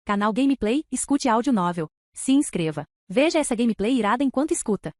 Canal Gameplay, escute áudio novel. Se inscreva. Veja essa gameplay irada enquanto escuta.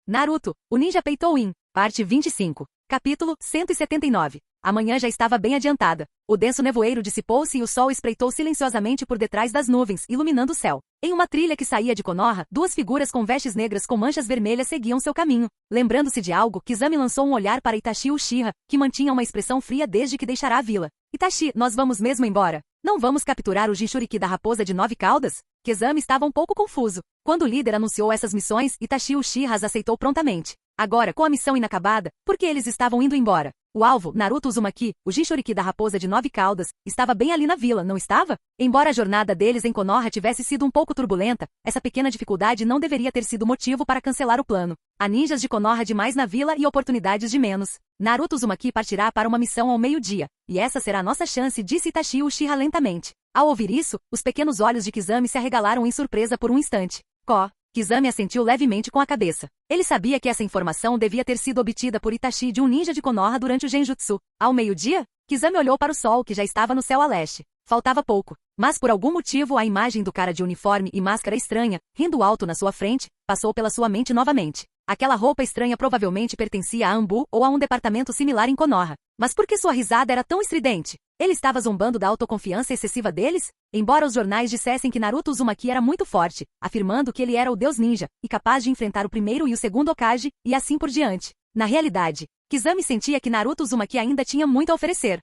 Naruto, o Ninja Peitou-in, parte 25. Capítulo 179. A manhã já estava bem adiantada. O denso nevoeiro dissipou-se e o sol espreitou silenciosamente por detrás das nuvens, iluminando o céu. Em uma trilha que saía de Konoha, duas figuras com vestes negras com manchas vermelhas seguiam seu caminho. Lembrando-se de algo, Kizami lançou um olhar para Itachi Uchiha, que mantinha uma expressão fria desde que deixará a vila. Itachi, nós vamos mesmo embora? Não vamos capturar o Jinchuriki da raposa de 9 caudas? Kizami estava um pouco confuso. Quando o líder anunciou essas missões, Itachi Uchiha as aceitou prontamente. Agora, com a missão inacabada, por que eles estavam indo embora? O alvo, Naruto Uzumaki, o Jinchuriki da raposa de 9 caudas, estava bem ali na vila, não estava? Embora a jornada deles em Konoha tivesse sido um pouco turbulenta, essa pequena dificuldade não deveria ter sido motivo para cancelar o plano. Há ninjas de Konoha demais na vila e oportunidades de menos. Naruto Uzumaki partirá para uma missão ao meio-dia, e essa será nossa chance, disse Itachi Uchiha lentamente. Ao ouvir isso, os pequenos olhos de Kizami se arregalaram em surpresa por um instante. Kizami assentiu levemente com a cabeça. Ele sabia que essa informação devia ter sido obtida por Itachi de um ninja de Konoha durante o Genjutsu. Ao meio-dia, Kizami olhou para o sol que já estava no céu a leste. Faltava pouco. Mas por algum motivo a imagem do cara de uniforme e máscara estranha, rindo alto na sua frente, passou pela sua mente novamente. Aquela roupa estranha provavelmente pertencia a Anbu ou a um departamento similar em Konoha. Mas por que sua risada era tão estridente? Ele estava zombando da autoconfiança excessiva deles? Embora os jornais dissessem que Naruto Uzumaki era muito forte, afirmando que ele era o deus ninja, e capaz de enfrentar o primeiro e o segundo Hokage, e assim por diante. Na realidade, Kizami sentia que Naruto Uzumaki ainda tinha muito a oferecer.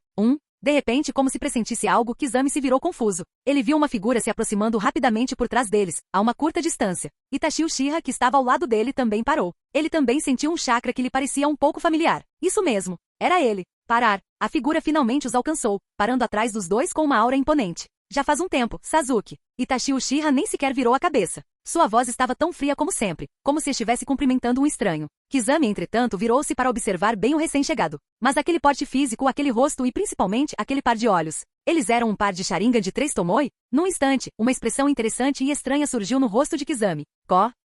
De repente, como se pressentisse algo, Kizami se virou confuso. Ele viu uma figura se aproximando rapidamente por trás deles, a uma curta distância. Itachi Uchiha, que estava ao lado dele, também parou. Ele também sentiu um chakra que lhe parecia um pouco familiar. Isso mesmo. Era ele. Parar. A figura finalmente os alcançou, parando atrás dos dois com uma aura imponente. Já faz um tempo, Sasuke. Itachi Uchiha nem sequer virou a cabeça. Sua voz estava tão fria como sempre, como se estivesse cumprimentando um estranho. Kizami, entretanto, virou-se para observar bem o recém-chegado. Mas aquele porte físico, aquele rosto e principalmente aquele par de olhos. Eles eram um par de Sharingan de 3 Tomoe? Num instante, uma expressão interessante e estranha surgiu no rosto de Kizami.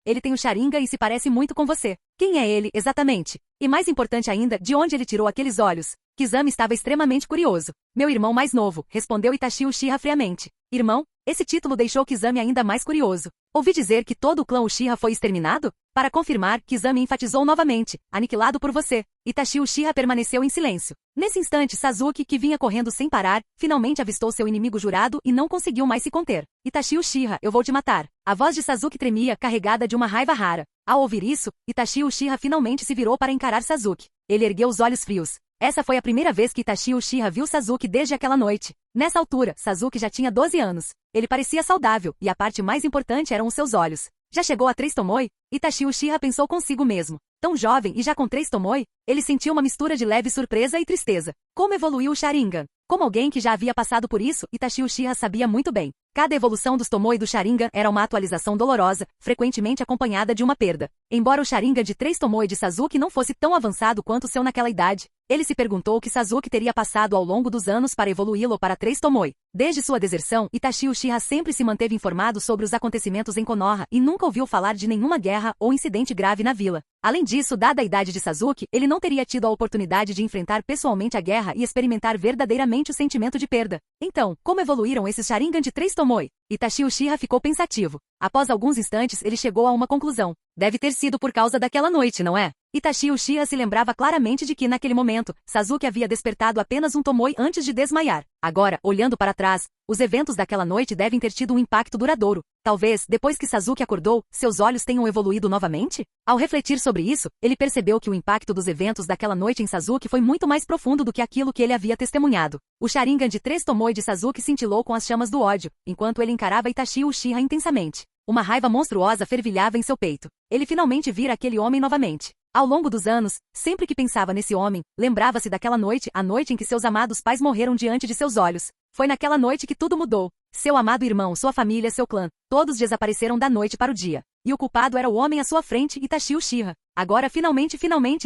Ele tem o Sharingan e se parece muito com você. Quem é ele, exatamente? E mais importante ainda, de onde ele tirou aqueles olhos? Kizami estava extremamente curioso. Meu irmão mais novo, respondeu Itachi Uchiha friamente. Irmão? Esse título deixou Kizami ainda mais curioso. Ouvi dizer que todo o clã Uchiha foi exterminado? Para confirmar, Kizami enfatizou novamente. Aniquilado por você. Itachi Uchiha permaneceu em silêncio. Nesse instante, Sasuke, que vinha correndo sem parar, finalmente avistou seu inimigo jurado e não conseguiu mais se conter. Itachi Uchiha, eu vou te matar. A voz de Sasuke tremia, carregada de uma raiva rara. Ao ouvir isso, Itachi Uchiha finalmente se virou para encarar Sasuke. Ele ergueu os olhos frios. Essa foi a primeira vez que Itachi Uchiha viu Sasuke desde aquela noite. Nessa altura, Sasuke já tinha 12 anos. Ele parecia saudável, e a parte mais importante eram os seus olhos. Já chegou a 3 Tomoe? Itachi Uchiha pensou consigo mesmo. Tão jovem e já com 3 Tomoe? Ele sentiu uma mistura de leve surpresa e tristeza. Como evoluiu o Sharingan? Como alguém que já havia passado por isso, Itachi Uchiha sabia muito bem. Cada evolução dos Tomoe do Sharingan era uma atualização dolorosa, frequentemente acompanhada de uma perda. Embora o Sharingan de 3 Tomoe de Sasuke não fosse tão avançado quanto o seu naquela idade, ele se perguntou o que Sasuke teria passado ao longo dos anos para evoluí-lo para 3 Tomoe. Desde sua deserção, Itachi Uchiha sempre se manteve informado sobre os acontecimentos em Konoha e nunca ouviu falar de nenhuma guerra ou incidente grave na vila. Além disso, dada a idade de Sasuke, ele não teria tido a oportunidade de enfrentar pessoalmente a guerra e experimentar verdadeiramente o sentimento de perda. Então, como evoluíram esses Sharingan de 3 Tomoe? Itachi Uchiha ficou pensativo. Após alguns instantes, ele chegou a uma conclusão. Deve ter sido por causa daquela noite, não é? Itachi Uchiha se lembrava claramente de que, naquele momento, Sasuke havia despertado apenas um Tomoe antes de desmaiar. Agora, olhando para trás, os eventos daquela noite devem ter tido um impacto duradouro. Talvez, depois que Sasuke acordou, seus olhos tenham evoluído novamente? Ao refletir sobre isso, ele percebeu que o impacto dos eventos daquela noite em Sasuke foi muito mais profundo do que aquilo que ele havia testemunhado. O Sharingan de 3 Tomoe de Sasuke cintilou com as chamas do ódio, enquanto ele encarava Itachi Uchiha intensamente. Uma raiva monstruosa fervilhava em seu peito. Ele finalmente vira aquele homem novamente. Ao longo dos anos, sempre que pensava nesse homem, lembrava-se daquela noite, a noite em que seus amados pais morreram diante de seus olhos. Foi naquela noite que tudo mudou. Seu amado irmão, sua família, seu clã, todos desapareceram da noite para o dia. E o culpado era o homem à sua frente, Itachi Uchiha. Agora, finalmente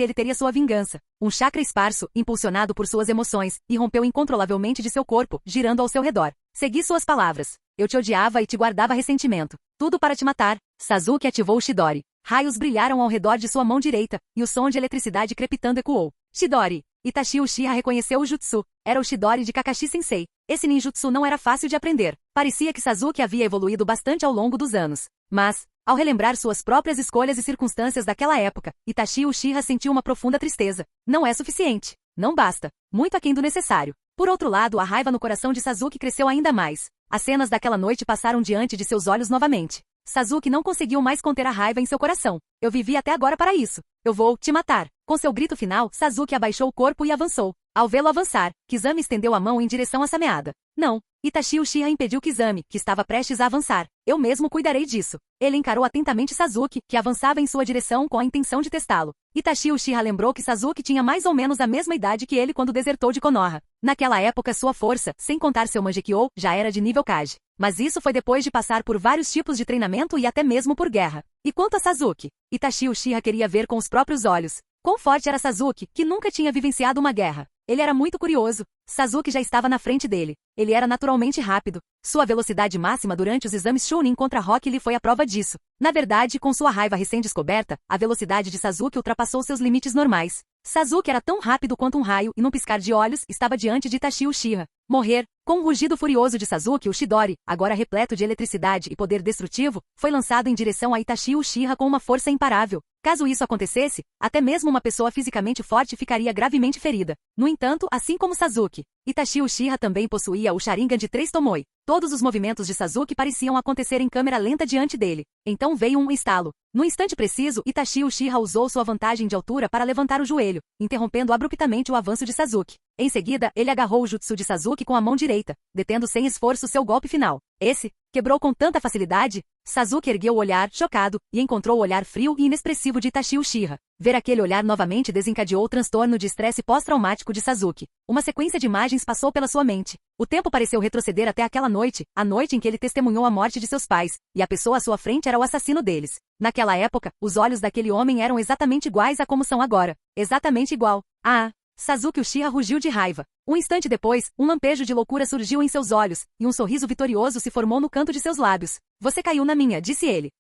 ele teria sua vingança. Um chakra esparso, impulsionado por suas emoções, irrompeu incontrolavelmente de seu corpo, girando ao seu redor. Segui suas palavras. Eu te odiava e te guardava ressentimento. Tudo para te matar. Sasuke ativou o Chidori. Raios brilharam ao redor de sua mão direita, e o som de eletricidade crepitando ecoou. Chidori! Itachi Uchiha reconheceu o jutsu. Era o Chidori de Kakashi Sensei. Esse ninjutsu não era fácil de aprender. Parecia que Sasuke havia evoluído bastante ao longo dos anos. Mas, ao relembrar suas próprias escolhas e circunstâncias daquela época, Itachi Uchiha sentiu uma profunda tristeza. Não é suficiente. Não basta. Muito aquém do necessário. Por outro lado, a raiva no coração de Sasuke cresceu ainda mais. As cenas daquela noite passaram diante de seus olhos novamente. Sasuke não conseguiu mais conter a raiva em seu coração. Eu vivi até agora para isso. Eu vou te matar. Com seu grito final, Sasuke abaixou o corpo e avançou. Ao vê-lo avançar, Kisame estendeu a mão em direção à semeada. Não. Itachi Uchiha impediu Kisame, que estava prestes a avançar. Eu mesmo cuidarei disso. Ele encarou atentamente Sasuke, que avançava em sua direção com a intenção de testá-lo. Itachi Uchiha lembrou que Sasuke tinha mais ou menos a mesma idade que ele quando desertou de Konoha. Naquela época sua força, sem contar seu Mangekyou, já era de nível Kage. Mas isso foi depois de passar por vários tipos de treinamento e até mesmo por guerra. E quanto a Sasuke? Itachi Uchiha queria ver com os próprios olhos. Quão forte era Sasuke, que nunca tinha vivenciado uma guerra. Ele era muito curioso. Sasuke já estava na frente dele. Ele era naturalmente rápido. Sua velocidade máxima durante os exames Chunin contra Rock Lee foi a prova disso. Na verdade, com sua raiva recém-descoberta, a velocidade de Sasuke ultrapassou seus limites normais. Sasuke era tão rápido quanto um raio e num piscar de olhos estava diante de Itachi Uchiha. Morrer. Com um rugido furioso de Sasuke, o Chidori, agora repleto de eletricidade e poder destrutivo, foi lançado em direção a Itachi Uchiha com uma força imparável. Caso isso acontecesse, até mesmo uma pessoa fisicamente forte ficaria gravemente ferida. No entanto, assim como Sasuke, Itachi Uchiha também possuía o Sharingan de 3 Tomoe. Todos os movimentos de Sasuke pareciam acontecer em câmera lenta diante dele. Então veio um estalo. No instante preciso, Itachi Uchiha usou sua vantagem de altura para levantar o joelho, interrompendo abruptamente o avanço de Sasuke. Em seguida, ele agarrou o jutsu de Sasuke com a mão direita, detendo sem esforço seu golpe final. Esse, quebrou com tanta facilidade. Sasuke ergueu o olhar, chocado, e encontrou o olhar frio e inexpressivo de Itachi Uchiha. Ver aquele olhar novamente desencadeou o transtorno de estresse pós-traumático de Sasuke. Uma sequência de imagens passou pela sua mente. O tempo pareceu retroceder até aquela noite, a noite em que ele testemunhou a morte de seus pais, e a pessoa à sua frente era o assassino deles. Naquela época, os olhos daquele homem eram exatamente iguais a como são agora. Exatamente igual. Ah! Sasuke Uchiha rugiu de raiva. Um instante depois, um lampejo de loucura surgiu em seus olhos, e um sorriso vitorioso se formou no canto de seus lábios. Você caiu na minha, disse ele.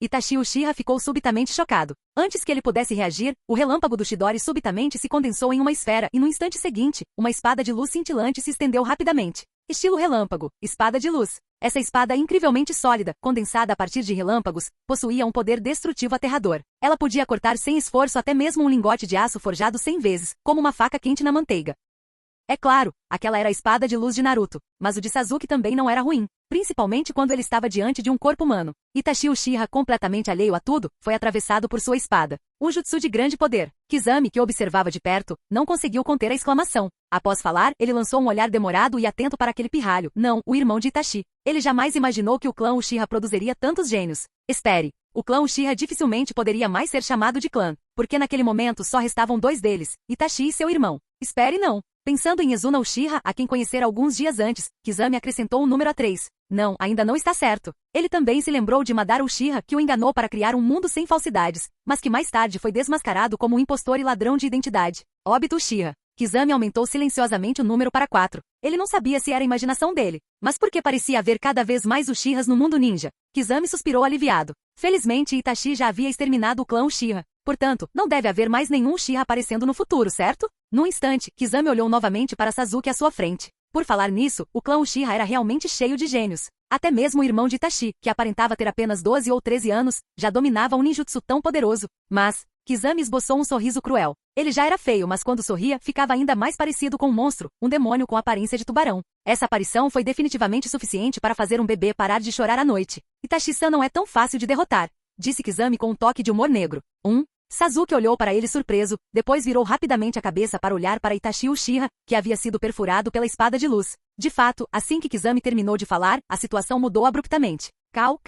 Itachi Uchiha ficou subitamente chocado. Antes que ele pudesse reagir, o relâmpago do Chidori subitamente se condensou em uma esfera e no instante seguinte, uma espada de luz cintilante se estendeu rapidamente. Estilo relâmpago, espada de luz. Essa espada incrivelmente sólida, condensada a partir de relâmpagos, possuía um poder destrutivo aterrador. Ela podia cortar sem esforço até mesmo um lingote de aço forjado 100 vezes, como uma faca quente na manteiga. É claro, aquela era a espada de luz de Naruto, mas o de Sasuke também não era ruim, principalmente quando ele estava diante de um corpo humano. Itachi Uchiha, completamente alheio a tudo, foi atravessado por sua espada. Um jutsu de grande poder. Kisame, que observava de perto, não conseguiu conter a exclamação. Após falar, ele lançou um olhar demorado e atento para aquele pirralho, não, o irmão de Itachi. Ele jamais imaginou que o clã Uchiha produziria tantos gênios. Espere. O clã Uchiha dificilmente poderia mais ser chamado de clã, porque naquele momento só restavam 2 deles, Itachi e seu irmão. Espere não. Pensando em Izuna Uchiha, a quem conhecera alguns dias antes, Kisame acrescentou um número a 3. Não, ainda não está certo. Ele também se lembrou de Madara Uchiha, que o enganou para criar um mundo sem falsidades, mas que mais tarde foi desmascarado como um impostor e ladrão de identidade. Obito Uchiha. Kisame aumentou silenciosamente o número para 4. Ele não sabia se era imaginação dele, mas porque parecia haver cada vez mais Uchihas no mundo ninja. Kisame suspirou aliviado. Felizmente Itachi já havia exterminado o clã Uchiha. Portanto, não deve haver mais nenhum Uchiha aparecendo no futuro, certo? Num instante, Kisame olhou novamente para Sasuke à sua frente. Por falar nisso, o clã Uchiha era realmente cheio de gênios. Até mesmo o irmão de Itachi, que aparentava ter apenas 12 ou 13 anos, já dominava um ninjutsu tão poderoso. Mas, Kisame esboçou um sorriso cruel. Ele já era feio, mas quando sorria, ficava ainda mais parecido com um monstro, um demônio com aparência de tubarão. Essa aparição foi definitivamente suficiente para fazer um bebê parar de chorar à noite. Itachi-san não é tão fácil de derrotar, disse Kisame com um toque de humor negro. Sasuke olhou para ele surpreso, depois virou rapidamente a cabeça para olhar para Itachi Uchiha, que havia sido perfurado pela espada de luz. De fato, assim que Kisame terminou de falar, a situação mudou abruptamente. Cal.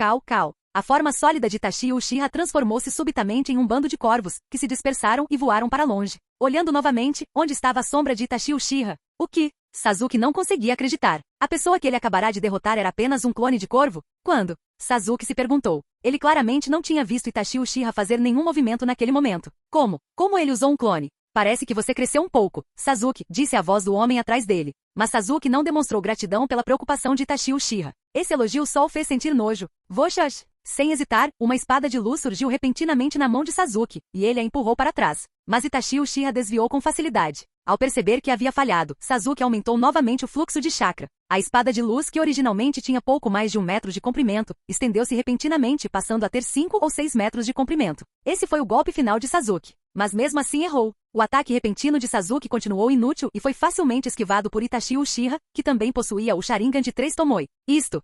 A forma sólida de Itachi Uchiha transformou-se subitamente em um bando de corvos, que se dispersaram e voaram para longe. Olhando novamente, onde estava a sombra de Itachi Uchiha? O que? Sasuke não conseguia acreditar. A pessoa que ele acabará de derrotar era apenas um clone de corvo? Quando? Sasuke se perguntou. Ele claramente não tinha visto Itachi Uchiha fazer nenhum movimento naquele momento. Como? Como ele usou um clone? Parece que você cresceu um pouco, Sasuke, disse a voz do homem atrás dele. Mas Sasuke não demonstrou gratidão pela preocupação de Itachi Uchiha. Esse elogio só o fez sentir nojo. Voxas! Sem hesitar, uma espada de luz surgiu repentinamente na mão de Sasuke, e ele a empurrou para trás. Mas Itachi Uchiha desviou com facilidade. Ao perceber que havia falhado, Sasuke aumentou novamente o fluxo de chakra. A espada de luz, que originalmente tinha pouco mais de 1 metro de comprimento, estendeu-se repentinamente, passando a ter 5 ou 6 metros de comprimento. Esse foi o golpe final de Sasuke. Mas mesmo assim errou. O ataque repentino de Sasuke continuou inútil e foi facilmente esquivado por Itachi Uchiha, que também possuía o Sharingan de 3 Tomoe. Isto.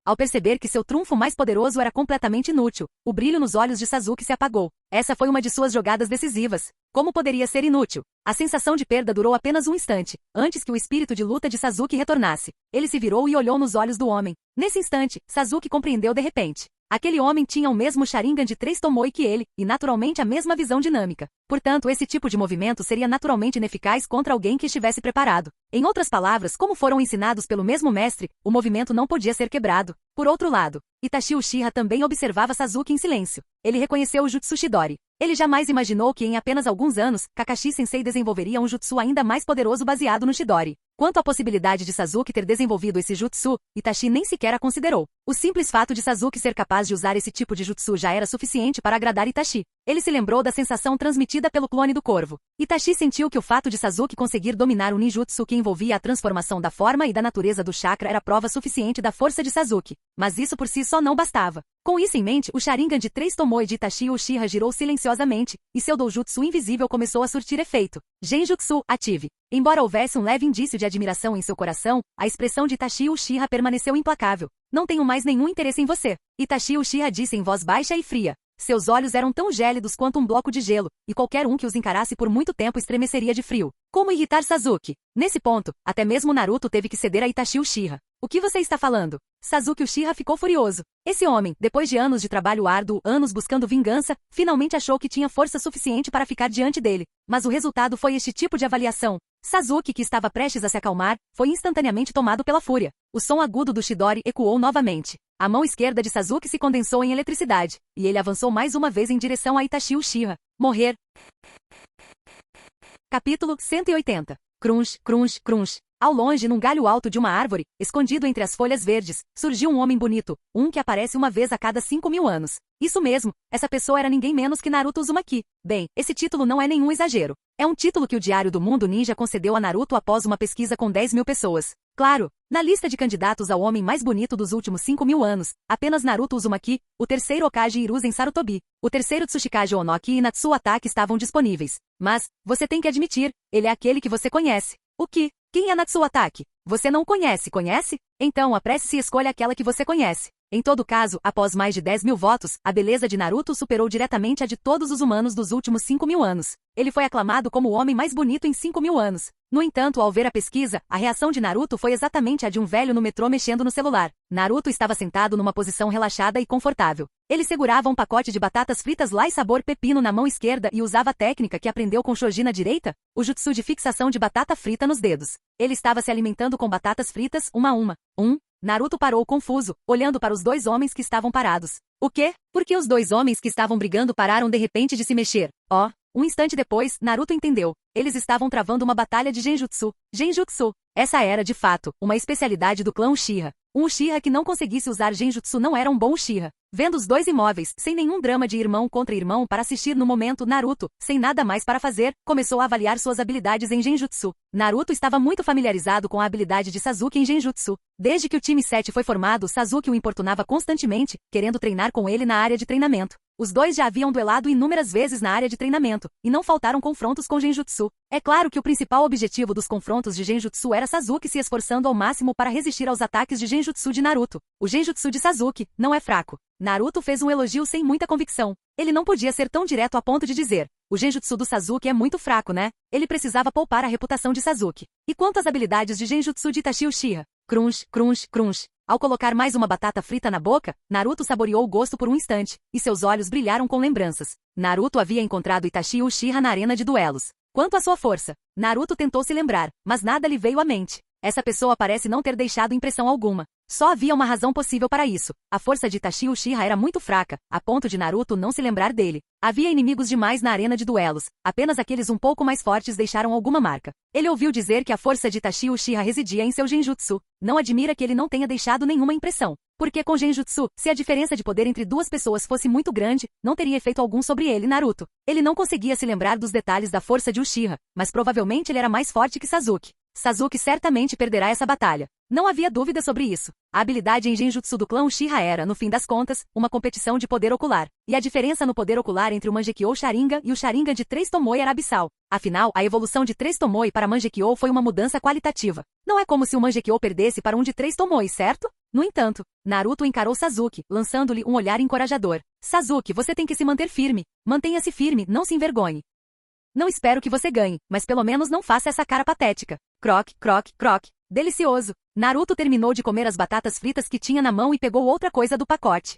Ao perceber que seu trunfo mais poderoso era completamente inútil, o brilho nos olhos de Sasuke se apagou. Essa foi uma de suas jogadas decisivas. Como poderia ser inútil? A sensação de perda durou apenas um instante, antes que o espírito de luta de Sasuke retornasse. Ele se virou e olhou nos olhos do homem. Nesse instante, Sasuke compreendeu de repente. Aquele homem tinha o mesmo Sharingan de 3 Tomoe que ele, e naturalmente a mesma visão dinâmica. Portanto, esse tipo de movimento seria naturalmente ineficaz contra alguém que estivesse preparado. Em outras palavras, como foram ensinados pelo mesmo mestre, o movimento não podia ser quebrado. Por outro lado, Itachi Uchiha também observava Sasuke em silêncio. Ele reconheceu o Jutsu Chidori. Ele jamais imaginou que em apenas alguns anos, Kakashi-sensei desenvolveria um jutsu ainda mais poderoso baseado no Chidori. Quanto à possibilidade de Sasuke ter desenvolvido esse jutsu, Itachi nem sequer a considerou. O simples fato de Sasuke ser capaz de usar esse tipo de jutsu já era suficiente para agradar Itachi. Ele se lembrou da sensação transmitida pelo clone do corvo. Itachi sentiu que o fato de Sasuke conseguir dominar o ninjutsu que envolvia a transformação da forma e da natureza do chakra era prova suficiente da força de Sasuke. Mas isso por si só não bastava. Com isso em mente, o Sharingan de 3 Tomoe de Itachi Uchiha girou silenciosamente, e seu doujutsu invisível começou a surtir efeito. Genjutsu, ative. Embora houvesse um leve indício de admiração em seu coração, a expressão de Itachi Uchiha permaneceu implacável. Não tenho mais nenhum interesse em você. Itachi Uchiha disse em voz baixa e fria. Seus olhos eram tão gélidos quanto um bloco de gelo, e qualquer um que os encarasse por muito tempo estremeceria de frio. Como irritar Sasuke? Nesse ponto, até mesmo Naruto teve que ceder a Itachi Uchiha. O que você está falando? Sasuke Uchiha ficou furioso. Esse homem, depois de anos de trabalho árduo, anos buscando vingança, finalmente achou que tinha força suficiente para ficar diante dele. Mas o resultado foi este tipo de avaliação. Sasuke, que estava prestes a se acalmar, foi instantaneamente tomado pela fúria. O som agudo do Chidori ecoou novamente. A mão esquerda de Sasuke se condensou em eletricidade, e ele avançou mais uma vez em direção a Itachi Uchiha. Morrer. Capítulo 180. Crunch, crunch, crunch. Ao longe, num galho alto de uma árvore, escondido entre as folhas verdes, surgiu um homem bonito, um que aparece uma vez a cada 5.000 anos. Isso mesmo, essa pessoa era ninguém menos que Naruto Uzumaki. Bem, esse título não é nenhum exagero. É um título que o Diário do Mundo Ninja concedeu a Naruto após uma pesquisa com 10.000 pessoas. Claro, na lista de candidatos ao homem mais bonito dos últimos 5.000 anos, apenas Naruto Uzumaki, o terceiro Hokage Hiruzen Sarutobi, o terceiro Tsuchikage Onoki e Natsuo Atake estavam disponíveis. Mas, você tem que admitir, ele é aquele que você conhece. O que? Quem é Natsuo Atake? Você não conhece? Então apresse-se e escolha aquela que você conhece. Em todo caso, após mais de 10.000 votos, a beleza de Naruto superou diretamente a de todos os humanos dos últimos 5.000 anos. Ele foi aclamado como o homem mais bonito em 5.000 anos. No entanto, ao ver a pesquisa, a reação de Naruto foi exatamente a de um velho no metrô mexendo no celular. Naruto estava sentado numa posição relaxada e confortável. Ele segurava um pacote de batatas fritas Lai sabor pepino na mão esquerda e usava a técnica que aprendeu com Shoji na direita, o jutsu de fixação de batata frita nos dedos. Ele estava se alimentando com batatas fritas, uma a uma. Naruto parou confuso, olhando para os dois homens que estavam parados. O quê? Por que os dois homens que estavam brigando pararam de repente de se mexer? Um instante depois, Naruto entendeu. Eles estavam travando uma batalha de Genjutsu. Genjutsu. Essa era, de fato, uma especialidade do clã Uchiha. Um Uchiha que não conseguisse usar Genjutsu não era um bom Uchiha. Vendo os dois imóveis, sem nenhum drama de irmão contra irmão para assistir no momento, Naruto, sem nada mais para fazer, começou a avaliar suas habilidades em Genjutsu. Naruto estava muito familiarizado com a habilidade de Sasuke em Genjutsu. Desde que o time 7 foi formado, Sasuke o importunava constantemente, querendo treinar com ele na área de treinamento. Os dois já haviam duelado inúmeras vezes na área de treinamento, e não faltaram confrontos com Genjutsu. É claro que o principal objetivo dos confrontos de Genjutsu era Sasuke se esforçando ao máximo para resistir aos ataques de Genjutsu de Naruto. O Genjutsu de Sasuke não é fraco. Naruto fez um elogio sem muita convicção. Ele não podia ser tão direto a ponto de dizer: o Genjutsu do Sasuke é muito fraco, né? Ele precisava poupar a reputação de Sasuke. E quanto às habilidades de Genjutsu de Itachi Uchiha? Crunch, crunch, crunch. Ao colocar mais uma batata frita na boca, Naruto saboreou o gosto por um instante, e seus olhos brilharam com lembranças. Naruto havia encontrado Itachi Uchiha na arena de duelos. Quanto à sua força, Naruto tentou se lembrar, mas nada lhe veio à mente. Essa pessoa parece não ter deixado impressão alguma. Só havia uma razão possível para isso. A força de Itachi Uchiha era muito fraca, a ponto de Naruto não se lembrar dele. Havia inimigos demais na arena de duelos, apenas aqueles um pouco mais fortes deixaram alguma marca. Ele ouviu dizer que a força de Itachi Uchiha residia em seu genjutsu. Não admira que ele não tenha deixado nenhuma impressão. Porque com genjutsu, se a diferença de poder entre duas pessoas fosse muito grande, não teria efeito algum sobre ele, Naruto. Ele não conseguia se lembrar dos detalhes da força de Uchiha, mas provavelmente ele era mais forte que Sasuke. Sasuke certamente perderá essa batalha. Não havia dúvida sobre isso. A habilidade em genjutsu do clã Uchiha era, no fim das contas, uma competição de poder ocular. E a diferença no poder ocular entre o Mangekyou Sharingan e o Sharingan de 3 Tomoe era abissal. Afinal, a evolução de 3 Tomoe para Mangekyou foi uma mudança qualitativa. Não é como se o Mangekyou perdesse para um de 3 Tomoe, certo? No entanto, Naruto encarou Sasuke, lançando-lhe um olhar encorajador. Sasuke, você tem que se manter firme. Mantenha-se firme, não se envergonhe. Não espero que você ganhe, mas pelo menos não faça essa cara patética. Croque, croque, croque. Delicioso. Naruto terminou de comer as batatas fritas que tinha na mão e pegou outra coisa do pacote.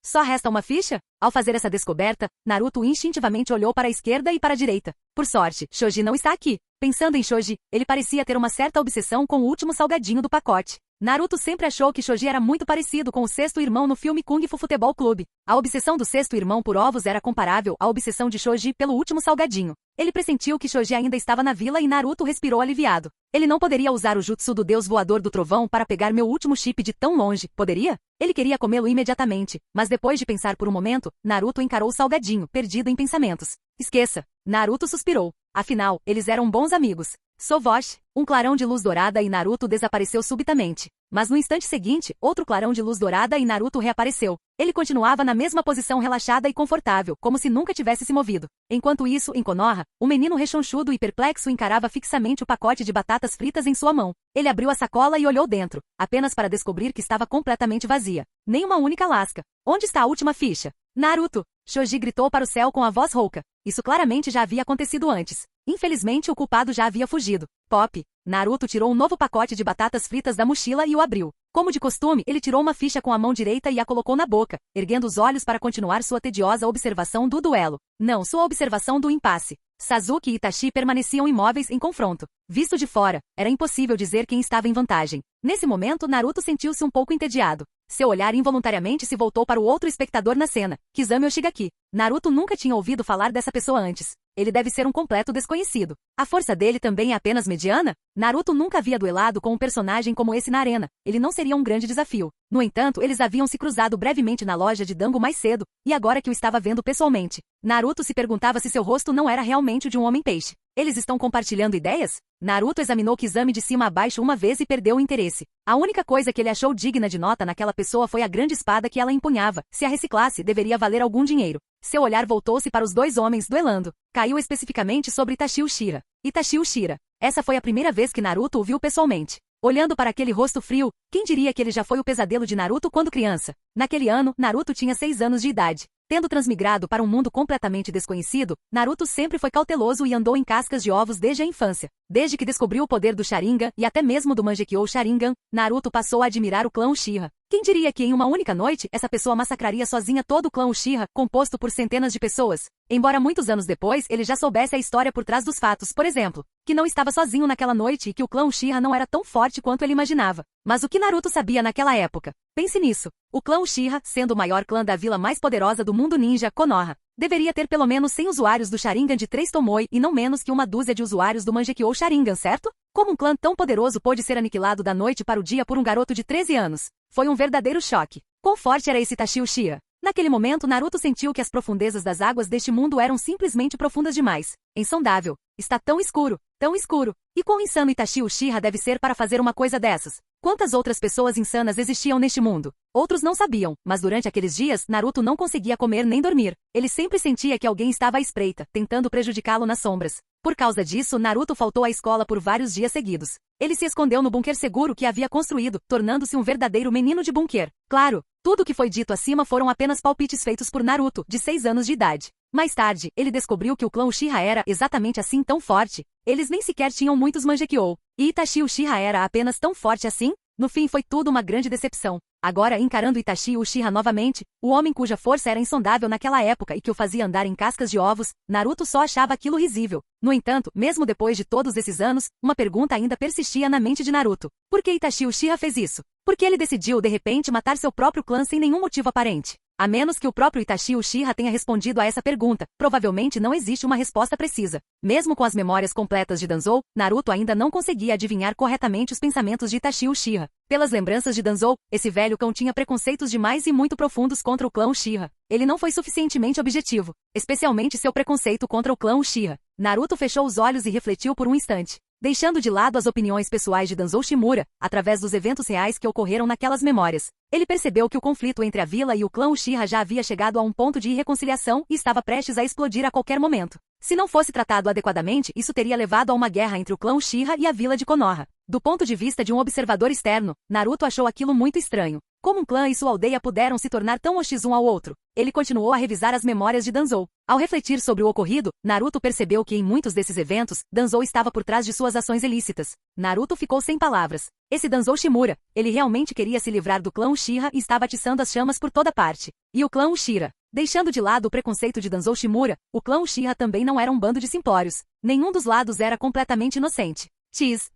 Só resta uma ficha? Ao fazer essa descoberta, Naruto instintivamente olhou para a esquerda e para a direita. Por sorte, Choji não está aqui. Pensando em Choji, ele parecia ter uma certa obsessão com o último salgadinho do pacote. Naruto sempre achou que Choji era muito parecido com o sexto irmão no filme Kung Fu Futebol Clube. A obsessão do sexto irmão por ovos era comparável à obsessão de Choji pelo último salgadinho. Ele pressentiu que Choji ainda estava na vila e Naruto respirou aliviado. Ele não poderia usar o jutsu do deus voador do trovão para pegar meu último chip de tão longe, poderia? Ele queria comê-lo imediatamente, mas depois de pensar por um momento, Naruto encarou o salgadinho, perdido em pensamentos. Esqueça. Naruto suspirou. Afinal, eles eram bons amigos. Sovosh, um clarão de luz dourada e Naruto desapareceu subitamente. Mas no instante seguinte, outro clarão de luz dourada e Naruto reapareceu. Ele continuava na mesma posição relaxada e confortável, como se nunca tivesse se movido. Enquanto isso, em Konoha, o menino rechonchudo e perplexo encarava fixamente o pacote de batatas fritas em sua mão. Ele abriu a sacola e olhou dentro, apenas para descobrir que estava completamente vazia. Nem uma única lasca. Onde está a última ficha? Naruto! Choji gritou para o céu com a voz rouca. Isso claramente já havia acontecido antes. Infelizmente o culpado já havia fugido. Pop. Naruto tirou um novo pacote de batatas fritas da mochila e o abriu. Como de costume, ele tirou uma ficha com a mão direita e a colocou na boca, erguendo os olhos para continuar sua tediosa observação do duelo. Não, sua observação do impasse. Sasuke e Itachi permaneciam imóveis em confronto. Visto de fora, era impossível dizer quem estava em vantagem. Nesse momento, Naruto sentiu-se um pouco entediado. Seu olhar involuntariamente se voltou para o outro espectador na cena, Kisame Oshigaki. Naruto nunca tinha ouvido falar dessa pessoa antes. Ele deve ser um completo desconhecido. A força dele também é apenas mediana? Naruto nunca havia duelado com um personagem como esse na arena. Ele não seria um grande desafio. No entanto, eles haviam se cruzado brevemente na loja de Dango mais cedo, e agora que o estava vendo pessoalmente, Naruto se perguntava se seu rosto não era realmente o de um homem-peixe. Eles estão compartilhando ideias? Naruto examinou Kisame de cima a baixo uma vez e perdeu o interesse. A única coisa que ele achou digna de nota naquela pessoa foi a grande espada que ela empunhava. Se a reciclasse, deveria valer algum dinheiro. Seu olhar voltou-se para os dois homens duelando. Caiu especificamente sobre Itachi Uchiha. Itachi Uchiha. Essa foi a primeira vez que Naruto o viu pessoalmente. Olhando para aquele rosto frio, quem diria que ele já foi o pesadelo de Naruto quando criança? Naquele ano, Naruto tinha 6 anos de idade. Tendo transmigrado para um mundo completamente desconhecido, Naruto sempre foi cauteloso e andou em cascas de ovos desde a infância. Desde que descobriu o poder do Sharingan e até mesmo do Mangekyou Sharingan, Naruto passou a admirar o clã Uchiha. Quem diria que em uma única noite, essa pessoa massacraria sozinha todo o clã Uchiha, composto por centenas de pessoas? Embora muitos anos depois ele já soubesse a história por trás dos fatos, por exemplo, que não estava sozinho naquela noite e que o clã Uchiha não era tão forte quanto ele imaginava. Mas o que Naruto sabia naquela época? Pense nisso. O clã Uchiha, sendo o maior clã da vila mais poderosa do mundo ninja, Konoha, deveria ter pelo menos 100 usuários do Sharingan de 3 Tomoe e não menos que uma dúzia de usuários do Mangekyou Sharingan, certo? Como um clã tão poderoso pôde ser aniquilado da noite para o dia por um garoto de 13 anos? Foi um verdadeiro choque. Quão forte era esse Itachi Uchiha? Naquele momento, Naruto sentiu que as profundezas das águas deste mundo eram simplesmente profundas demais. Insondável. Está tão escuro, tão escuro. E quão insano Itachi Uchiha deve ser para fazer uma coisa dessas? Quantas outras pessoas insanas existiam neste mundo? Outros não sabiam, mas durante aqueles dias, Naruto não conseguia comer nem dormir. Ele sempre sentia que alguém estava à espreita, tentando prejudicá-lo nas sombras. Por causa disso, Naruto faltou à escola por vários dias seguidos. Ele se escondeu no bunker seguro que havia construído, tornando-se um verdadeiro menino de bunker. Claro, tudo o que foi dito acima foram apenas palpites feitos por Naruto, de 6 anos de idade. Mais tarde, ele descobriu que o clã Uchiha era exatamente assim tão forte. Eles nem sequer tinham muitos Mangekyou. E Itachi Uchiha era apenas tão forte assim? No fim foi tudo uma grande decepção. Agora, encarando Itachi Uchiha novamente, o homem cuja força era insondável naquela época e que o fazia andar em cascas de ovos, Naruto só achava aquilo risível. No entanto, mesmo depois de todos esses anos, uma pergunta ainda persistia na mente de Naruto. Por que Itachi Uchiha fez isso? Por que ele decidiu de repente matar seu próprio clã sem nenhum motivo aparente? A menos que o próprio Itachi Uchiha tenha respondido a essa pergunta, provavelmente não existe uma resposta precisa. Mesmo com as memórias completas de Danzou, Naruto ainda não conseguia adivinhar corretamente os pensamentos de Itachi Uchiha. Pelas lembranças de Danzou, esse velho cão tinha preconceitos demais e muito profundos contra o clã Uchiha. Ele não foi suficientemente objetivo, especialmente seu preconceito contra o clã Uchiha. Naruto fechou os olhos e refletiu por um instante. Deixando de lado as opiniões pessoais de Danzou Shimura, através dos eventos reais que ocorreram naquelas memórias, ele percebeu que o conflito entre a vila e o clã Uchiha já havia chegado a um ponto de irreconciliação e estava prestes a explodir a qualquer momento. Se não fosse tratado adequadamente, isso teria levado a uma guerra entre o clã Uchiha e a vila de Konoha. Do ponto de vista de um observador externo, Naruto achou aquilo muito estranho. Como um clã e sua aldeia puderam se tornar tão hostis um ao outro? Ele continuou a revisar as memórias de Danzou. Ao refletir sobre o ocorrido, Naruto percebeu que em muitos desses eventos, Danzou estava por trás de suas ações ilícitas. Naruto ficou sem palavras. Esse Danzou Shimura, ele realmente queria se livrar do clã Uchiha e estava atiçando as chamas por toda parte. E o clã Uchiha? Deixando de lado o preconceito de Danzou Shimura, o clã Uchiha também não era um bando de simplórios. Nenhum dos lados era completamente inocente. Tis.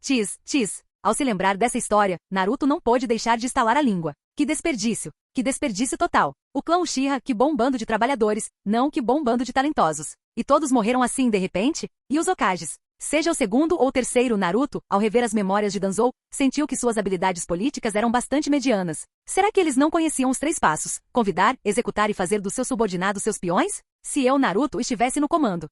Ao se lembrar dessa história, Naruto não pôde deixar de estalar a língua. Que desperdício! Que desperdício total! O clã Uchiha, que bom bando de trabalhadores, não que bom bando de talentosos. E todos morreram assim de repente? E os Hokages? Seja o segundo ou terceiro Naruto, ao rever as memórias de Danzou, sentiu que suas habilidades políticas eram bastante medianas. Será que eles não conheciam os 3 passos? Convidar, executar e fazer dos seus subordinados seus peões? Se eu, Naruto, estivesse no comando.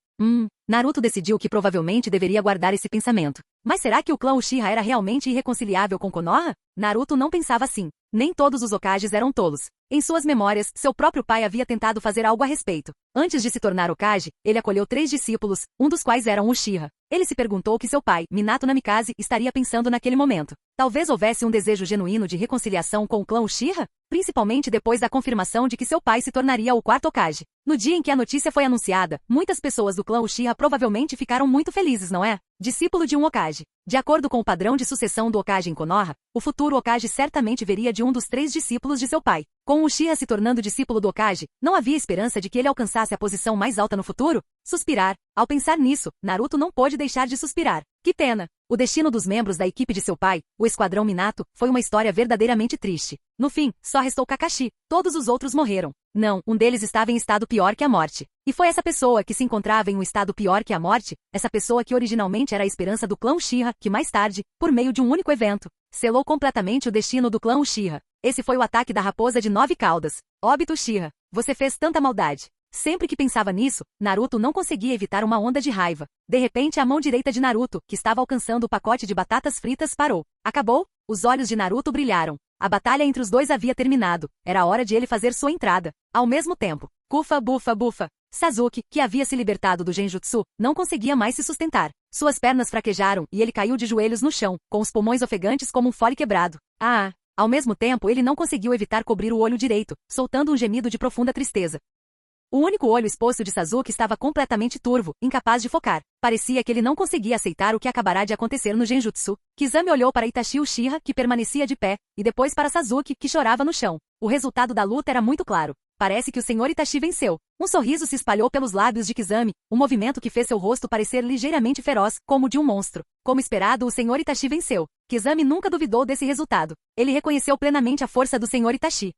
Naruto decidiu que provavelmente deveria guardar esse pensamento. Mas será que o clã Uchiha era realmente irreconciliável com Konoha? Naruto não pensava assim. Nem todos os Hokages eram tolos. Em suas memórias, seu próprio pai havia tentado fazer algo a respeito. Antes de se tornar Hokage, ele acolheu 3 discípulos, um dos quais era um Uchiha. Ele se perguntou o que seu pai, Minato Namikaze, estaria pensando naquele momento. Talvez houvesse um desejo genuíno de reconciliação com o clã Uchiha? Principalmente depois da confirmação de que seu pai se tornaria o 4º Hokage. No dia em que a notícia foi anunciada, muitas pessoas do clã Uchiha provavelmente ficaram muito felizes, não é? Discípulo de um Hokage. De acordo com o padrão de sucessão do Hokage em Konoha, o futuro Hokage certamente veria de um dos 3 discípulos de seu pai. Com o Uchiha se tornando discípulo do Hokage, não havia esperança de que ele alcançasse a posição mais alta no futuro? Suspirar. Ao pensar nisso, Naruto não pôde deixar de suspirar. Que pena! O destino dos membros da equipe de seu pai, o Esquadrão Minato, foi uma história verdadeiramente triste. No fim, só restou Kakashi. Todos os outros morreram. Não, um deles estava em estado pior que a morte. E foi essa pessoa que se encontrava em um estado pior que a morte, essa pessoa que originalmente era a esperança do clã Uchiha, que mais tarde, por meio de um único evento, selou completamente o destino do clã Uchiha. Esse foi o ataque da raposa de 9 caudas. Óbito Uchiha, você fez tanta maldade. Sempre que pensava nisso, Naruto não conseguia evitar uma onda de raiva. De repente a mão direita de Naruto, que estava alcançando o pacote de batatas fritas, parou. Acabou? Os olhos de Naruto brilharam. A batalha entre os dois havia terminado. Era hora de ele fazer sua entrada. Ao mesmo tempo, Kufa bufa bufa. Sasuke, que havia se libertado do Genjutsu, não conseguia mais se sustentar. Suas pernas fraquejaram e ele caiu de joelhos no chão, com os pulmões ofegantes como um fole quebrado. Ao mesmo tempo ele não conseguiu evitar cobrir o olho direito, soltando um gemido de profunda tristeza. O único olho exposto de Sasuke estava completamente turvo, incapaz de focar. Parecia que ele não conseguia aceitar o que acabará de acontecer no Genjutsu. Kizami olhou para Itachi Uchiha, que permanecia de pé, e depois para Sasuke, que chorava no chão. O resultado da luta era muito claro. Parece que o Sr. Itachi venceu. Um sorriso se espalhou pelos lábios de Kizami, um movimento que fez seu rosto parecer ligeiramente feroz, como o de um monstro. Como esperado, o Sr. Itachi venceu. Kizami nunca duvidou desse resultado. Ele reconheceu plenamente a força do Sr. Itachi.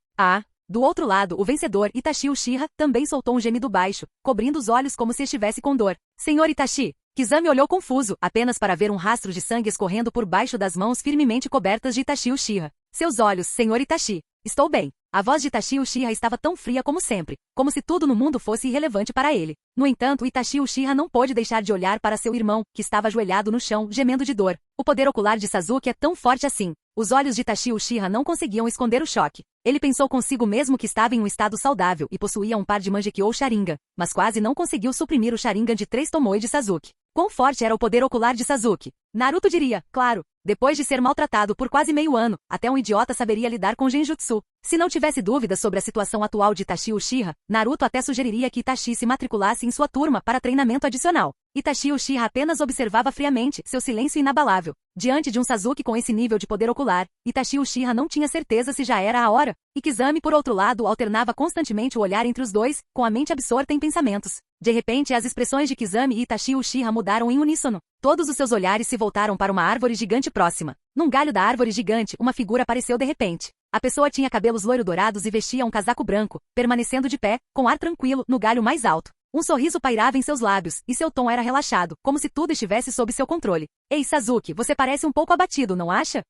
Do outro lado, o vencedor, Itachi Uchiha, também soltou um gemido baixo, cobrindo os olhos como se estivesse com dor. Sr. Itachi! Kizami olhou confuso, apenas para ver um rastro de sangue escorrendo por baixo das mãos firmemente cobertas de Itachi Uchiha. Seus olhos, Sr. Itachi. Estou bem. A voz de Itachi Uchiha estava tão fria como sempre, como se tudo no mundo fosse irrelevante para ele. No entanto, Itachi Uchiha não pôde deixar de olhar para seu irmão, que estava ajoelhado no chão, gemendo de dor. O poder ocular de Sasuke é tão forte assim. Os olhos de Itachi Uchiha não conseguiam esconder o choque. Ele pensou consigo mesmo que estava em um estado saudável e possuía um par de Mangekyou Sharingan, mas quase não conseguiu suprimir o Sharingan de 3 Tomoe de Sasuke. Quão forte era o poder ocular de Sasuke? Naruto diria, claro, depois de ser maltratado por quase meio ano, até um idiota saberia lidar com Genjutsu. Se não tivesse dúvidas sobre a situação atual de Itachi Uchiha, Naruto até sugeriria que Itachi se matriculasse em sua turma para treinamento adicional. Itachi Uchiha apenas observava friamente, seu silêncio inabalável. Diante de um Sasuke com esse nível de poder ocular, Itachi Uchiha não tinha certeza se já era a hora. E Kizami, por outro lado, alternava constantemente o olhar entre os dois, com a mente absorta em pensamentos. De repente, as expressões de Kizami e Itachi Uchiha mudaram em uníssono. Todos os seus olhares se voltaram para uma árvore gigante próxima. Num galho da árvore gigante, uma figura apareceu de repente. A pessoa tinha cabelos loiro-dourados e vestia um casaco branco, permanecendo de pé, com ar tranquilo, no galho mais alto. Um sorriso pairava em seus lábios, e seu tom era relaxado, como se tudo estivesse sob seu controle. Ei Sasuke, você parece um pouco abatido, não acha?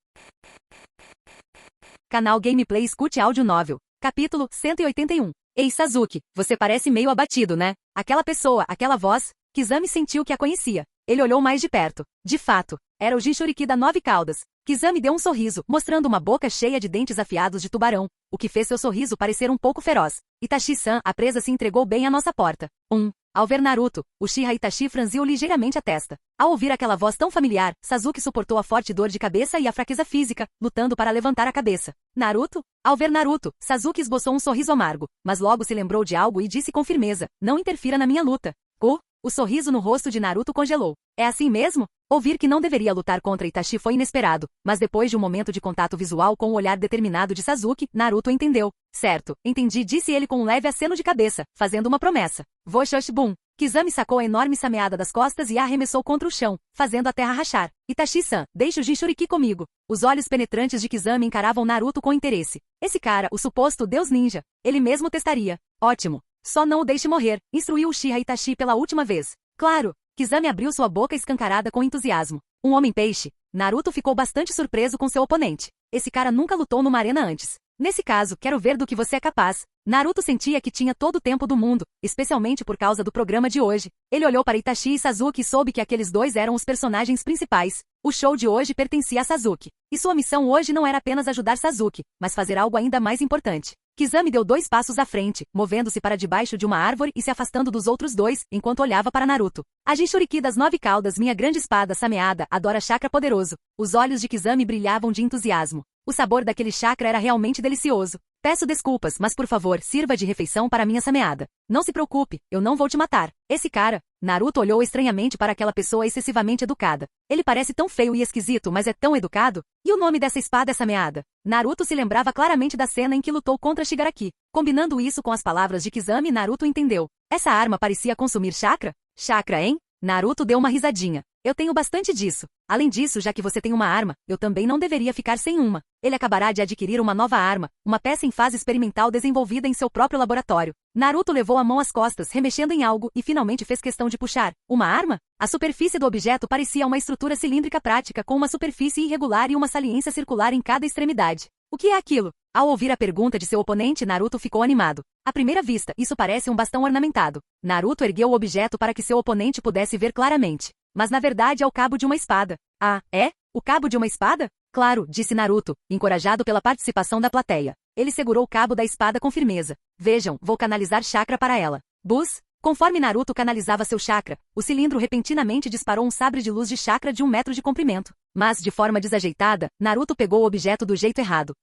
Canal Gameplay Escute Áudio Novel. Capítulo 181. Ei Sasuke, você parece meio abatido, né? Aquela pessoa, aquela voz... Kizami sentiu que a conhecia. Ele olhou mais de perto. De fato, era o Jinchuriki da 9 caudas. Kizami deu um sorriso, mostrando uma boca cheia de dentes afiados de tubarão, o que fez seu sorriso parecer um pouco feroz. Itachi-san, a presa se entregou bem à nossa porta. Ao ver Naruto, Uchiha Itachi franziu ligeiramente a testa. Ao ouvir aquela voz tão familiar, Sasuke suportou a forte dor de cabeça e a fraqueza física, lutando para levantar a cabeça. Naruto? Ao ver Naruto, Sasuke esboçou um sorriso amargo, mas logo se lembrou de algo e disse com firmeza, não interfira na minha luta. O sorriso no rosto de Naruto congelou. É assim mesmo? Ouvir que não deveria lutar contra Itachi foi inesperado, mas depois de um momento de contato visual com o olhar determinado de Sasuke, Naruto entendeu. Certo, entendi, disse ele com um leve aceno de cabeça, fazendo uma promessa. Voshoshibun. Kizami sacou a enorme sameada das costas e a arremessou contra o chão, fazendo a terra rachar. Itachi-san, deixe o Jinchuriki comigo. Os olhos penetrantes de Kizami encaravam Naruto com interesse. Esse cara, o suposto Deus Ninja. Ele mesmo testaria. Ótimo. Só não o deixe morrer, instruiu Uchiha Itachi pela última vez. Claro. Kizami abriu sua boca escancarada com entusiasmo. Um homem-peixe. Naruto ficou bastante surpreso com seu oponente. Esse cara nunca lutou numa arena antes. Nesse caso, quero ver do que você é capaz. Naruto sentia que tinha todo o tempo do mundo, especialmente por causa do programa de hoje. Ele olhou para Itachi e Sasuke e soube que aqueles dois eram os personagens principais. O show de hoje pertencia a Sasuke. E sua missão hoje não era apenas ajudar Sasuke, mas fazer algo ainda mais importante. Kizami deu 2 passos à frente, movendo-se para debaixo de uma árvore e se afastando dos outros dois, enquanto olhava para Naruto. A Jinchuriki das 9 caudas, minha grande espada sameada, adora chakra poderoso. Os olhos de Kizami brilhavam de entusiasmo. O sabor daquele chakra era realmente delicioso. Peço desculpas, mas por favor, sirva de refeição para minha sameada. Não se preocupe, eu não vou te matar. Esse cara... Naruto olhou estranhamente para aquela pessoa excessivamente educada. Ele parece tão feio e esquisito, mas é tão educado. E o nome dessa espada é sameada? Naruto se lembrava claramente da cena em que lutou contra Shigaraki. Combinando isso com as palavras de Kizami, Naruto entendeu. Essa arma parecia consumir chakra? Chakra, hein? Naruto deu uma risadinha. Eu tenho bastante disso. Além disso, já que você tem uma arma, eu também não deveria ficar sem uma. Ele acabará de adquirir uma nova arma, uma peça em fase experimental desenvolvida em seu próprio laboratório. Naruto levou a mão às costas, remexendo em algo, e finalmente fez questão de puxar. Uma arma? A superfície do objeto parecia uma estrutura cilíndrica prática com uma superfície irregular e uma saliência circular em cada extremidade. O que é aquilo? Ao ouvir a pergunta de seu oponente, Naruto ficou animado. À primeira vista, isso parece um bastão ornamentado. Naruto ergueu o objeto para que seu oponente pudesse ver claramente. Mas na verdade é o cabo de uma espada. Ah, é? O cabo de uma espada? Claro, disse Naruto, encorajado pela participação da plateia. Ele segurou o cabo da espada com firmeza. Vejam, vou canalizar chakra para ela. Buzz! Conforme Naruto canalizava seu chakra, o cilindro repentinamente disparou um sabre de luz de chakra de 1 metro de comprimento. Mas, de forma desajeitada, Naruto pegou o objeto do jeito errado.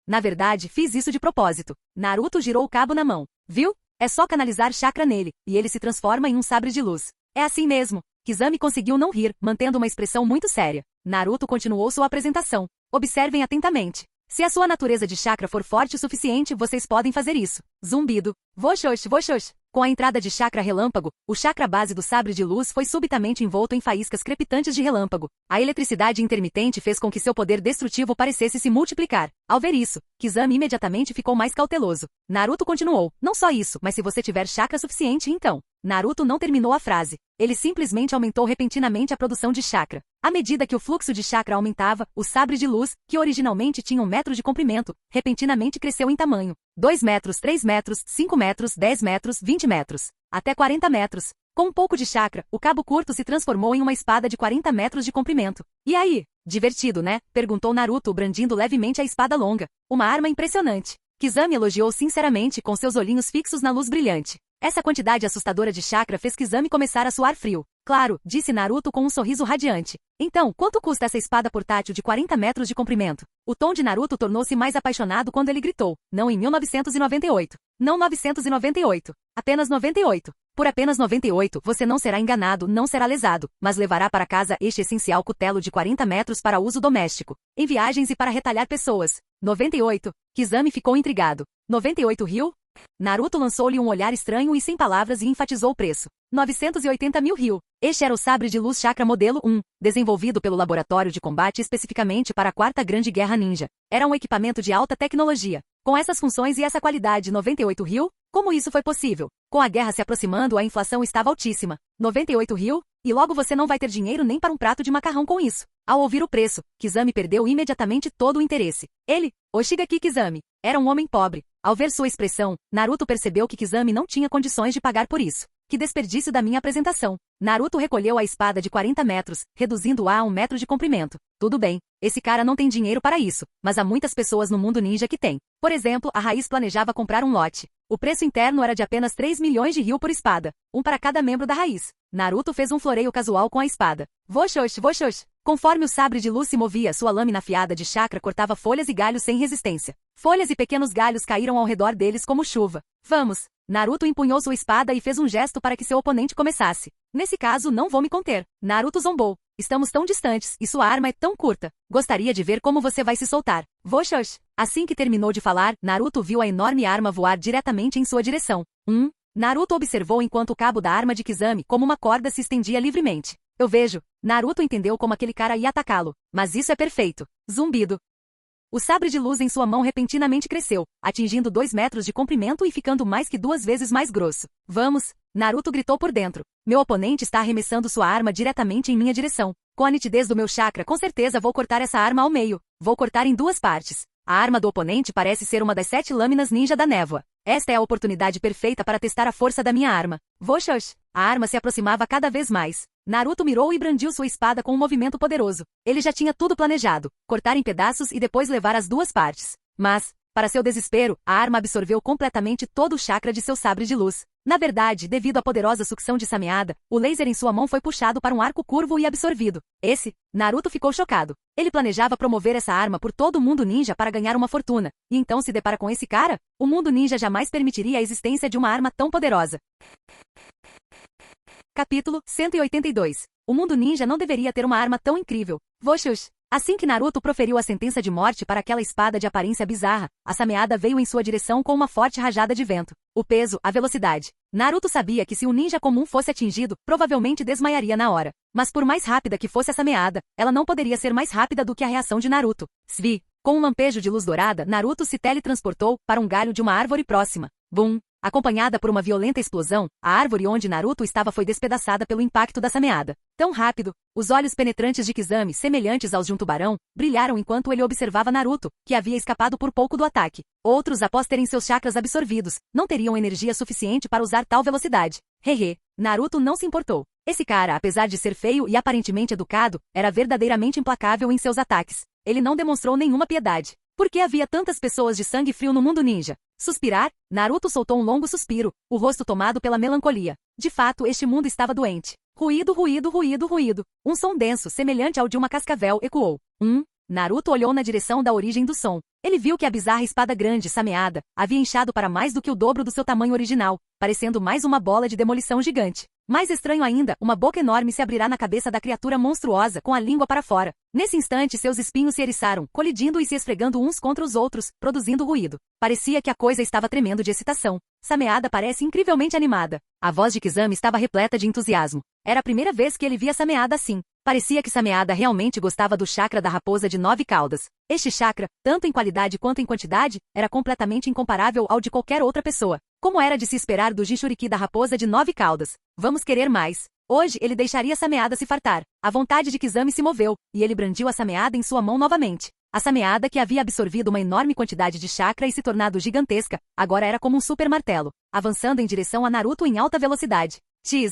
Na verdade, fiz isso de propósito. Naruto girou o cabo na mão. Viu? É só canalizar chakra nele, e ele se transforma em um sabre de luz. É assim mesmo. Kizami conseguiu não rir, mantendo uma expressão muito séria. Naruto continuou sua apresentação. Observem atentamente. Se a sua natureza de chakra for forte o suficiente, vocês podem fazer isso. Zumbido. Voshosh, voshosh. Com a entrada de chakra relâmpago, o chakra base do sabre de luz foi subitamente envolto em faíscas crepitantes de relâmpago. A eletricidade intermitente fez com que seu poder destrutivo parecesse se multiplicar. Ao ver isso, Kizami imediatamente ficou mais cauteloso. Naruto continuou. Não só isso, mas se você tiver chakra suficiente, então... Naruto não terminou a frase. Ele simplesmente aumentou repentinamente a produção de chakra. À medida que o fluxo de chakra aumentava, o sabre de luz, que originalmente tinha 1 metro de comprimento, repentinamente cresceu em tamanho. 2 metros, 3 metros, 5 metros, 10 metros, 20 metros. Até 40 metros. Com um pouco de chakra, o cabo curto se transformou em uma espada de 40 metros de comprimento. E aí? Divertido, né? Perguntou Naruto, brandindo levemente a espada longa. Uma arma impressionante. Kizami elogiou sinceramente com seus olhinhos fixos na luz brilhante. Essa quantidade assustadora de chakra fez Kizami começar a suar frio. Claro, disse Naruto com um sorriso radiante. Então, quanto custa essa espada portátil de 40 metros de comprimento? O tom de Naruto tornou-se mais apaixonado quando ele gritou. Não em 1998. Não 998. Apenas 98. Por apenas 98, você não será enganado, não será lesado, mas levará para casa este essencial cutelo de 40 metros para uso doméstico, em viagens e para retalhar pessoas. 98. Kizami ficou intrigado. 98 riu? Naruto lançou-lhe um olhar estranho e sem palavras e enfatizou o preço. 980 mil riu. Este era o sabre de luz chakra modelo 1, desenvolvido pelo laboratório de combate especificamente para a Quarta Grande Guerra Ninja. Era um equipamento de alta tecnologia. Com essas funções e essa qualidade, 98 riu? Como isso foi possível? Com a guerra se aproximando, a inflação estava altíssima. 98 riu? E logo você não vai ter dinheiro nem para um prato de macarrão com isso. Ao ouvir o preço, Kizami perdeu imediatamente todo o interesse. Ele, Oshigaki Kizami, era um homem pobre. Ao ver sua expressão, Naruto percebeu que Kizami não tinha condições de pagar por isso. Que desperdício da minha apresentação. Naruto recolheu a espada de 40 metros, reduzindo-a a 1 metro de comprimento. Tudo bem, esse cara não tem dinheiro para isso, mas há muitas pessoas no mundo ninja que têm. Por exemplo, a Raiz planejava comprar um lote. O preço interno era de apenas 3 milhões de riu por espada, um para cada membro da Raiz. Naruto fez um floreio casual com a espada. Voshosh, voshosh. Conforme o sabre de luz se movia, sua lâmina afiada de chakra cortava folhas e galhos sem resistência. Folhas e pequenos galhos caíram ao redor deles como chuva. Vamos! Naruto empunhou sua espada e fez um gesto para que seu oponente começasse. Nesse caso, não vou me conter. Naruto zombou. Estamos tão distantes, e sua arma é tão curta. Gostaria de ver como você vai se soltar. Voshosh! Assim que terminou de falar, Naruto viu a enorme arma voar diretamente em sua direção. Naruto observou enquanto o cabo da arma de Kizami como uma corda se estendia livremente. Eu vejo. Naruto entendeu como aquele cara ia atacá-lo. Mas isso é perfeito. Zumbido. O sabre de luz em sua mão repentinamente cresceu, atingindo 2 metros de comprimento e ficando mais que 2 vezes mais grosso. Vamos! Naruto gritou por dentro. Meu oponente está arremessando sua arma diretamente em minha direção. Com a nitidez do meu chakra, com certeza vou cortar essa arma ao meio. Vou cortar em 2 partes. A arma do oponente parece ser uma das 7 lâminas ninja da névoa. Esta é a oportunidade perfeita para testar a força da minha arma. Voshosh! A arma se aproximava cada vez mais. Naruto mirou e brandiu sua espada com um movimento poderoso. Ele já tinha tudo planejado, cortar em pedaços e depois levar as 2 partes. Mas, para seu desespero, a arma absorveu completamente todo o chakra de seu sabre de luz. Na verdade, devido à poderosa sucção de Sameada, o laser em sua mão foi puxado para um arco curvo e absorvido. Naruto ficou chocado. Ele planejava promover essa arma por todo o mundo ninja para ganhar uma fortuna. E então se depara com esse cara? O mundo ninja jamais permitiria a existência de uma arma tão poderosa. Capítulo 182. O mundo ninja não deveria ter uma arma tão incrível. Voshosh! Assim que Naruto proferiu a sentença de morte para aquela espada de aparência bizarra, a Sameada veio em sua direção com uma forte rajada de vento. O peso, a velocidade. Naruto sabia que se um ninja comum fosse atingido, provavelmente desmaiaria na hora. Mas por mais rápida que fosse a Sameada, ela não poderia ser mais rápida do que a reação de Naruto. Svi! Com um lampejo de luz dourada, Naruto se teletransportou para um galho de uma árvore próxima. Bum! Acompanhada por uma violenta explosão, a árvore onde Naruto estava foi despedaçada pelo impacto da Sameada. Tão rápido, os olhos penetrantes de Kizami, semelhantes aos de um tubarão, brilharam enquanto ele observava Naruto, que havia escapado por pouco do ataque. Outros, após terem seus chakras absorvidos, não teriam energia suficiente para usar tal velocidade. Hehe, Naruto não se importou. Esse cara, apesar de ser feio e aparentemente educado, era verdadeiramente implacável em seus ataques. Ele não demonstrou nenhuma piedade. Por que havia tantas pessoas de sangue frio no mundo ninja? Suspirar? Naruto soltou um longo suspiro, o rosto tomado pela melancolia. De fato, este mundo estava doente. Ruído, ruído, ruído, ruído. Um som denso, semelhante ao de uma cascavel, ecoou. Naruto olhou na direção da origem do som. Ele viu que a bizarra espada grande, Sameada, havia inchado para mais do que o dobro do seu tamanho original, parecendo mais uma bola de demolição gigante. Mais estranho ainda, uma boca enorme se abrirá na cabeça da criatura monstruosa com a língua para fora. Nesse instante, seus espinhos se eriçaram, colidindo e se esfregando uns contra os outros, produzindo ruído. Parecia que a coisa estava tremendo de excitação. Sameada parece incrivelmente animada. A voz de Kizami estava repleta de entusiasmo. Era a primeira vez que ele via Sameada assim. Parecia que Sameada realmente gostava do chakra da raposa de 9 caudas. Este chakra, tanto em qualidade quanto em quantidade, era completamente incomparável ao de qualquer outra pessoa. Como era de se esperar do Jinchuriki da raposa de 9 caudas. Vamos querer mais. Hoje ele deixaria Sameada se fartar. A vontade de Kizami se moveu, e ele brandiu a Sameada em sua mão novamente. A Sameada, que havia absorvido uma enorme quantidade de chakra e se tornado gigantesca, agora era como um super martelo, avançando em direção a Naruto em alta velocidade.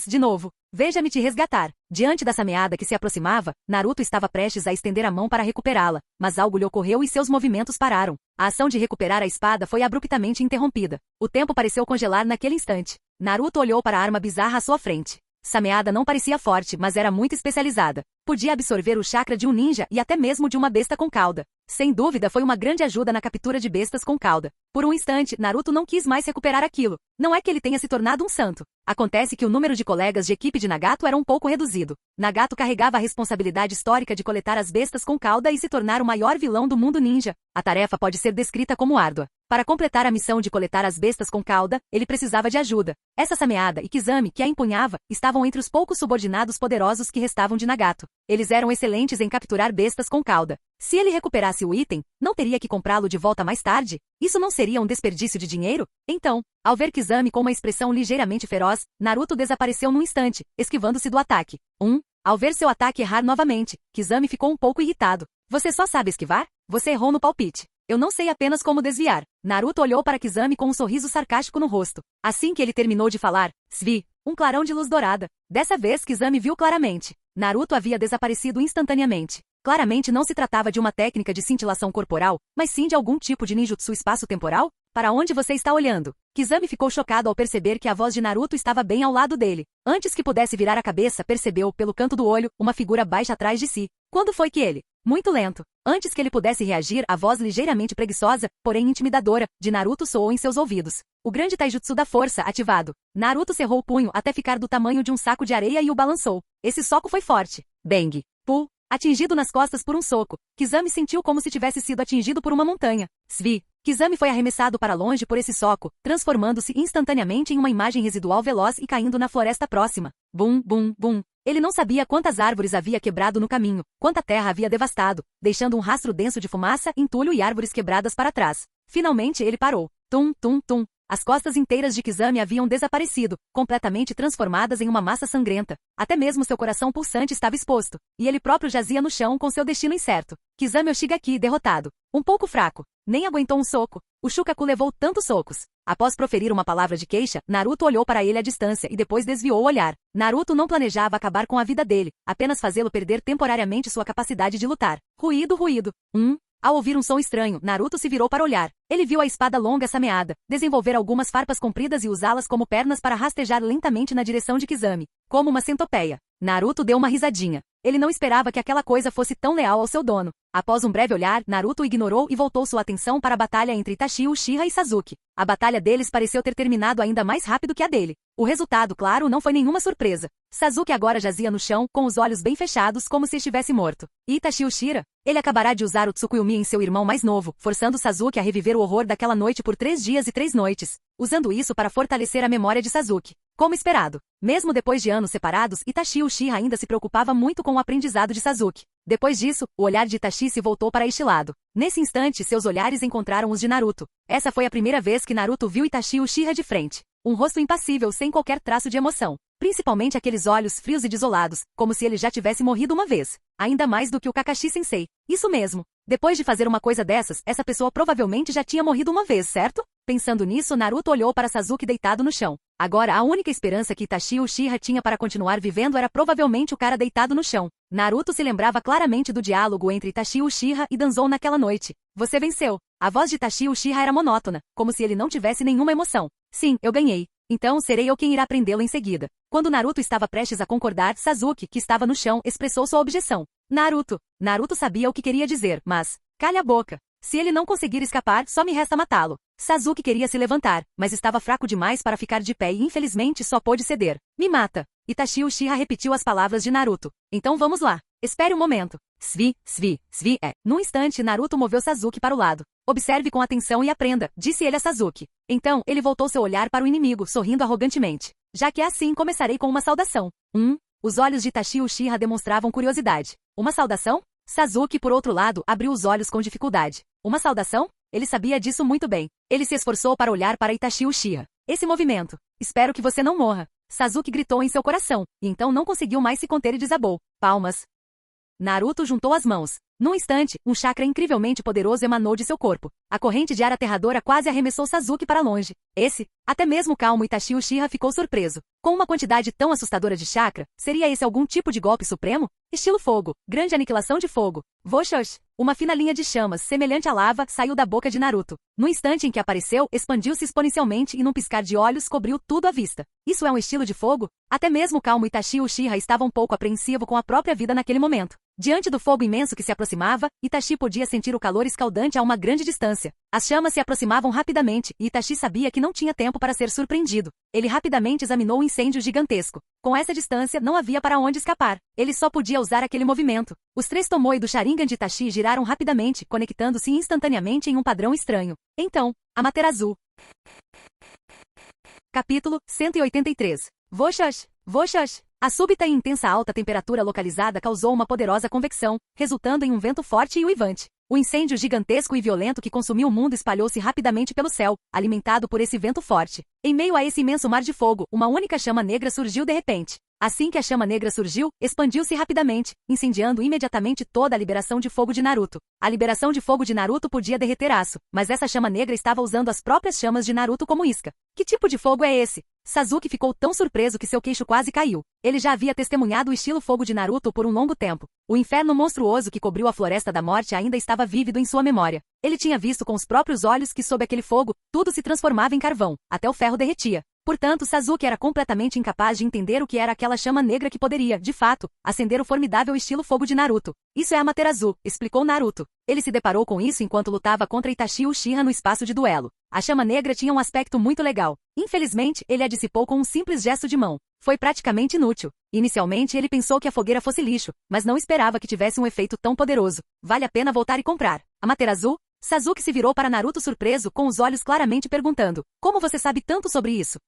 De novo. Veja-me te resgatar. Diante da Sameada que se aproximava, Naruto estava prestes a estender a mão para recuperá-la, mas algo lhe ocorreu e seus movimentos pararam. A ação de recuperar a espada foi abruptamente interrompida. O tempo pareceu congelar naquele instante. Naruto olhou para a arma bizarra à sua frente. Essa meada não parecia forte, mas era muito especializada. Podia absorver o chakra de um ninja e até mesmo de uma besta com cauda. Sem dúvida foi uma grande ajuda na captura de bestas com cauda. Por um instante, Naruto não quis mais recuperar aquilo. Não é que ele tenha se tornado um santo. Acontece que o número de colegas de equipe de Nagato era um pouco reduzido. Nagato carregava a responsabilidade histórica de coletar as bestas com cauda e se tornar o maior vilão do mundo ninja. A tarefa pode ser descrita como árdua. Para completar a missão de coletar as bestas com cauda, ele precisava de ajuda. Essa Sameada e Kizami, que a empunhava, estavam entre os poucos subordinados poderosos que restavam de Nagato. Eles eram excelentes em capturar bestas com cauda. Se ele recuperasse o item, não teria que comprá-lo de volta mais tarde? Isso não seria um desperdício de dinheiro? Então, ao ver Kizami com uma expressão ligeiramente feroz, Naruto desapareceu num instante, esquivando-se do ataque. Ao ver seu ataque errar novamente, Kizami ficou um pouco irritado. Você só sabe esquivar? Você errou no palpite. Eu não sei apenas como desviar. Naruto olhou para Kizami com um sorriso sarcástico no rosto. Assim que ele terminou de falar, Svi, um clarão de luz dourada. Dessa vez Kizami viu claramente. Naruto havia desaparecido instantaneamente. Claramente não se tratava de uma técnica de cintilação corporal, mas sim de algum tipo de ninjutsu espaço-temporal? Para onde você está olhando? Kizami ficou chocado ao perceber que a voz de Naruto estava bem ao lado dele. Antes que pudesse virar a cabeça, percebeu, pelo canto do olho, uma figura baixa atrás de si. Quando foi que ele? Muito lento. Antes que ele pudesse reagir, a voz ligeiramente preguiçosa, porém intimidadora, de Naruto soou em seus ouvidos. O grande taijutsu da força ativado. Naruto cerrou o punho até ficar do tamanho de um saco de areia e o balançou. Esse soco foi forte. Bang. Pull. Atingido nas costas por um soco, Kizami sentiu como se tivesse sido atingido por uma montanha. Svi. Kizami foi arremessado para longe por esse soco, transformando-se instantaneamente em uma imagem residual veloz e caindo na floresta próxima. Bum, bum, bum. Ele não sabia quantas árvores havia quebrado no caminho, quanta terra havia devastado, deixando um rastro denso de fumaça, entulho e árvores quebradas para trás. Finalmente ele parou. Tum, tum, tum. As costas inteiras de Kizami haviam desaparecido, completamente transformadas em uma massa sangrenta. Até mesmo seu coração pulsante estava exposto, e ele próprio jazia no chão com seu destino incerto. Kizami o Shigeki derrotado. Um pouco fraco. Nem aguentou um soco. O Shukaku levou tantos socos. Após proferir uma palavra de queixa, Naruto olhou para ele à distância e depois desviou o olhar. Naruto não planejava acabar com a vida dele, apenas fazê-lo perder temporariamente sua capacidade de lutar. Ruído, ruído. Ao ouvir um som estranho, Naruto se virou para olhar. Ele viu a espada longa Sameada, desenvolver algumas farpas compridas e usá-las como pernas para rastejar lentamente na direção de Kizami, como uma centopeia. Naruto deu uma risadinha. Ele não esperava que aquela coisa fosse tão leal ao seu dono. Após um breve olhar, Naruto ignorou e voltou sua atenção para a batalha entre Itachi Uchiha e Sasuke. A batalha deles pareceu ter terminado ainda mais rápido que a dele. O resultado, claro, não foi nenhuma surpresa. Sasuke agora jazia no chão, com os olhos bem fechados, como se estivesse morto. E Itachi Uchiha? Ele acabará de usar o Tsukuyomi em seu irmão mais novo, forçando Sasuke a reviver o horror daquela noite por 3 dias e 3 noites, usando isso para fortalecer a memória de Sasuke. Como esperado. Mesmo depois de anos separados, Itachi Uchiha ainda se preocupava muito com o aprendizado de Sasuke. Depois disso, o olhar de Itachi se voltou para este lado. Nesse instante, seus olhares encontraram os de Naruto. Essa foi a primeira vez que Naruto viu Itachi Uchiha de frente. Um rosto impassível sem qualquer traço de emoção. Principalmente aqueles olhos frios e desolados, como se ele já tivesse morrido uma vez. Ainda mais do que o Kakashi-sensei. Isso mesmo. Depois de fazer uma coisa dessas, essa pessoa provavelmente já tinha morrido uma vez, certo? Pensando nisso, Naruto olhou para Sasuke deitado no chão. Agora, a única esperança que Itachi Uchiha tinha para continuar vivendo era provavelmente o cara deitado no chão. Naruto se lembrava claramente do diálogo entre Itachi Uchiha e Danzou naquela noite. Você venceu. A voz de Itachi Uchiha era monótona, como se ele não tivesse nenhuma emoção. Sim, eu ganhei. Então serei eu quem irá prendê-lo em seguida. Quando Naruto estava prestes a concordar, Sasuke, que estava no chão, expressou sua objeção. Naruto. Naruto sabia o que queria dizer, mas... Calha a boca. Se ele não conseguir escapar, só me resta matá-lo. Sasuke queria se levantar, mas estava fraco demais para ficar de pé e infelizmente só pôde ceder. Me mata. Itachi Uchiha repetiu as palavras de Naruto. Então vamos lá. Espere um momento. Svi, Svi, Svi é. Num instante, Naruto moveu Sasuke para o lado. Observe com atenção e aprenda, disse ele a Sasuke. Então, ele voltou seu olhar para o inimigo, sorrindo arrogantemente. Já que é assim, começarei com uma saudação. Os olhos de Itachi Uchiha demonstravam curiosidade. Uma saudação? Sasuke, por outro lado, abriu os olhos com dificuldade. Uma saudação? Ele sabia disso muito bem. Ele se esforçou para olhar para Itachi Uchiha. Esse movimento. Espero que você não morra. Sasuke gritou em seu coração, e então não conseguiu mais se conter e desabou. Palmas. Naruto juntou as mãos. Num instante, um chakra incrivelmente poderoso emanou de seu corpo. A corrente de ar aterradora quase arremessou Sasuke para longe. Até mesmo calmo Itachi Uchiha ficou surpreso. Com uma quantidade tão assustadora de chakra, seria esse algum tipo de golpe supremo? Estilo fogo, grande aniquilação de fogo. Voxox. Uma fina linha de chamas, semelhante à lava, saiu da boca de Naruto. No instante em que apareceu, expandiu-se exponencialmente e num piscar de olhos cobriu tudo à vista. Isso é um estilo de fogo? Até mesmo o calmo Itachi Uchiha estava um pouco apreensivo com a própria vida naquele momento. Diante do fogo imenso que se aproximava, Itachi podia sentir o calor escaldante a uma grande distância. As chamas se aproximavam rapidamente e Itachi sabia que não tinha tempo para ser surpreendido. Ele rapidamente examinou o incêndio gigantesco. Com essa distância, não havia para onde escapar. Ele só podia usar aquele movimento. Os 3 Tomoe do Sharingan de Itachi giraram rapidamente, conectando-se instantaneamente em um padrão estranho. Então, Amaterasu. Capítulo 183. Voxox. Voxox. A súbita e intensa alta temperatura localizada causou uma poderosa convecção, resultando em um vento forte e uivante. O incêndio gigantesco e violento que consumiu o mundo espalhou-se rapidamente pelo céu, alimentado por esse vento forte. Em meio a esse imenso mar de fogo, uma única chama negra surgiu de repente. Assim que a chama negra surgiu, expandiu-se rapidamente, incendiando imediatamente toda a liberação de fogo de Naruto. A liberação de fogo de Naruto podia derreter aço, mas essa chama negra estava usando as próprias chamas de Naruto como isca. Que tipo de fogo é esse? Sasuke ficou tão surpreso que seu queixo quase caiu. Ele já havia testemunhado o estilo fogo de Naruto por um longo tempo. O inferno monstruoso que cobriu a Floresta da Morte ainda estava vívido em sua memória. Ele tinha visto com os próprios olhos que sob aquele fogo, tudo se transformava em carvão, até o ferro derretia. Portanto, Sasuke era completamente incapaz de entender o que era aquela chama negra que poderia, de fato, acender o formidável estilo fogo de Naruto. Isso é Amaterasu, explicou Naruto. Ele se deparou com isso enquanto lutava contra Itachi Uchiha no espaço de duelo. A chama negra tinha um aspecto muito legal. Infelizmente, ele a dissipou com um simples gesto de mão. Foi praticamente inútil. Inicialmente, ele pensou que a fogueira fosse lixo, mas não esperava que tivesse um efeito tão poderoso. Vale a pena voltar e comprar. Amaterasu? Sasuke se virou para Naruto surpreso, com os olhos claramente perguntando: como você sabe tanto sobre isso?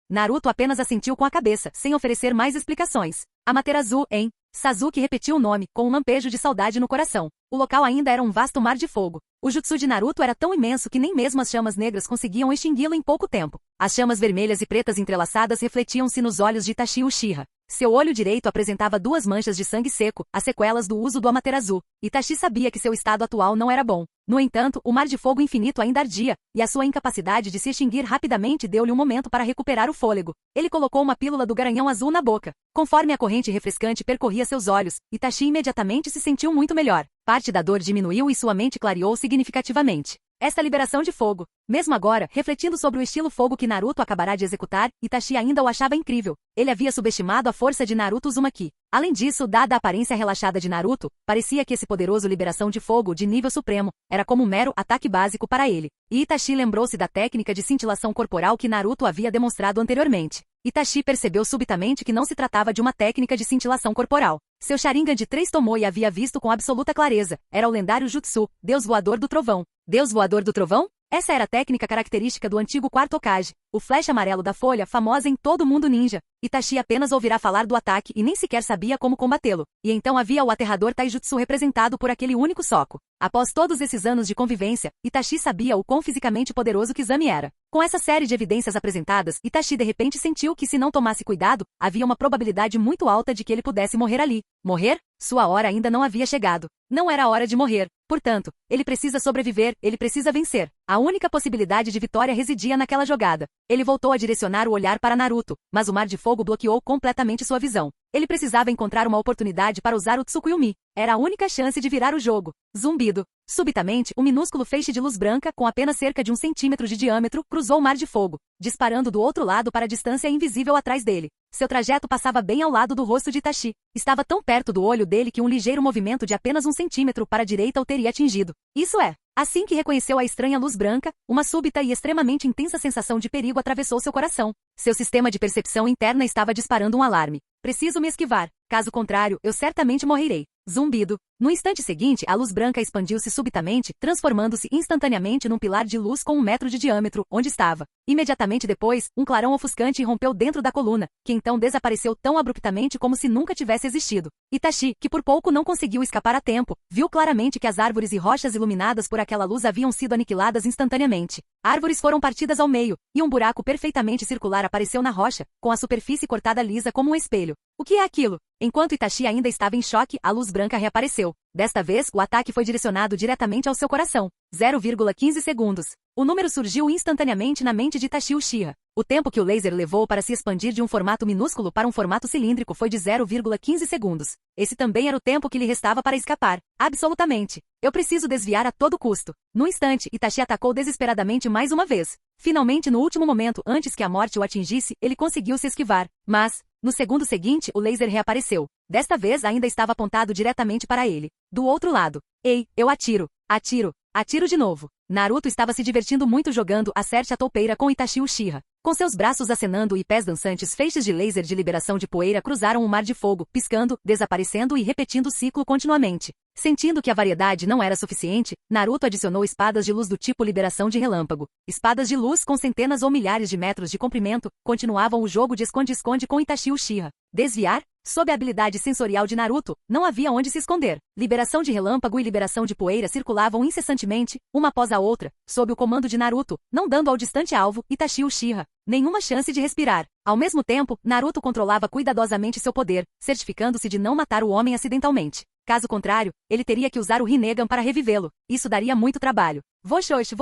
Naruto apenas assentiu com a cabeça, sem oferecer mais explicações. Amaterasu, hein? Sasuke repetiu o nome, com um lampejo de saudade no coração. O local ainda era um vasto mar de fogo. O jutsu de Naruto era tão imenso que nem mesmo as chamas negras conseguiam extingui-lo em pouco tempo. As chamas vermelhas e pretas entrelaçadas refletiam-se nos olhos de Itachi Uchiha. Seu olho direito apresentava 2 manchas de sangue seco, as sequelas do uso do Amaterasu. Itachi sabia que seu estado atual não era bom. No entanto, o mar de fogo infinito ainda ardia, e a sua incapacidade de se extinguir rapidamente deu-lhe um momento para recuperar o fôlego. Ele colocou uma pílula do garanhão azul na boca. Conforme a corrente refrescante percorria seus olhos, Itachi imediatamente se sentiu muito melhor. Parte da dor diminuiu e sua mente clareou significativamente. Esta liberação de fogo. Mesmo agora, refletindo sobre o estilo fogo que Naruto acabará de executar, Itachi ainda o achava incrível. Ele havia subestimado a força de Naruto Uzumaki. Além disso, dada a aparência relaxada de Naruto, parecia que esse poderoso liberação de fogo de nível supremo era como um mero ataque básico para ele. E Itachi lembrou-se da técnica de cintilação corporal que Naruto havia demonstrado anteriormente. Itachi percebeu subitamente que não se tratava de uma técnica de cintilação corporal. Seu Sharingan de 3 Tomoe havia visto com absoluta clareza. Era o lendário Jutsu, Deus Voador do Trovão. Deus Voador do Trovão? Essa era a técnica característica do antigo quarto Hokage, o flash amarelo da folha famosa em todo mundo ninja. Itachi apenas ouvirá falar do ataque e nem sequer sabia como combatê-lo. E então havia o aterrador Taijutsu representado por aquele único soco. Após todos esses anos de convivência, Itachi sabia o quão fisicamente poderoso Kizami era. Com essa série de evidências apresentadas, Itachi de repente sentiu que se não tomasse cuidado, havia uma probabilidade muito alta de que ele pudesse morrer ali. Morrer? Sua hora ainda não havia chegado. Não era hora de morrer. Portanto, ele precisa sobreviver, ele precisa vencer. A única possibilidade de vitória residia naquela jogada. Ele voltou a direcionar o olhar para Naruto, mas o mar de fogo bloqueou completamente sua visão. Ele precisava encontrar uma oportunidade para usar o Tsukuyomi. Era a única chance de virar o jogo. Zumbido. Subitamente, um minúsculo feixe de luz branca, com apenas cerca de 1 centímetro de diâmetro, cruzou o mar de fogo, disparando do outro lado para a distância invisível atrás dele. Seu trajeto passava bem ao lado do rosto de Itachi. Estava tão perto do olho dele que um ligeiro movimento de apenas 1 centímetro para a direita o teria atingido. Isso é. Assim que reconheceu a estranha luz branca, uma súbita e extremamente intensa sensação de perigo atravessou seu coração. Seu sistema de percepção interna estava disparando um alarme. Preciso me esquivar. Caso contrário, eu certamente morrerei. Zumbido. No instante seguinte, a luz branca expandiu-se subitamente, transformando-se instantaneamente num pilar de luz com 1 metro de diâmetro, onde estava. Imediatamente depois, um clarão ofuscante irrompeu dentro da coluna, que então desapareceu tão abruptamente como se nunca tivesse existido. Itachi, que por pouco não conseguiu escapar a tempo, viu claramente que as árvores e rochas iluminadas por aquela luz haviam sido aniquiladas instantaneamente. Árvores foram partidas ao meio, e um buraco perfeitamente circular apareceu na rocha, com a superfície cortada lisa como um espelho. O que é aquilo? Enquanto Itachi ainda estava em choque, a luz branca reapareceu. Desta vez, o ataque foi direcionado diretamente ao seu coração. 0,15 segundos. O número surgiu instantaneamente na mente de Itachi Uchiha. O tempo que o laser levou para se expandir de um formato minúsculo para um formato cilíndrico foi de 0,15 segundos. Esse também era o tempo que lhe restava para escapar. Absolutamente. Eu preciso desviar a todo custo. No instante, Itachi atacou desesperadamente mais uma vez. Finalmente, no último momento, antes que a morte o atingisse, ele conseguiu se esquivar. Mas, no segundo seguinte, o laser reapareceu. Desta vez ainda estava apontado diretamente para ele. Do outro lado. Ei, eu atiro. Atiro de novo. Naruto estava se divertindo muito jogando Acerte a Toupeira com Itachi Uchiha. Com seus braços acenando e pés dançantes, feixes de laser de liberação de poeira cruzaram um mar de fogo, piscando, desaparecendo e repetindo o ciclo continuamente. Sentindo que a variedade não era suficiente, Naruto adicionou espadas de luz do tipo liberação de relâmpago. Espadas de luz com centenas ou milhares de metros de comprimento, continuavam o jogo de esconde-esconde com Itachi Uchiha. Desviar? Sob a habilidade sensorial de Naruto, não havia onde se esconder. Liberação de relâmpago e liberação de poeira circulavam incessantemente, uma após a outra, sob o comando de Naruto, não dando ao distante alvo, Itachi Uchiha, nenhuma chance de respirar. Ao mesmo tempo, Naruto controlava cuidadosamente seu poder, certificando-se de não matar o homem acidentalmente. Caso contrário, ele teria que usar o Rinnegan para revivê-lo. Isso daria muito trabalho. Voshosh.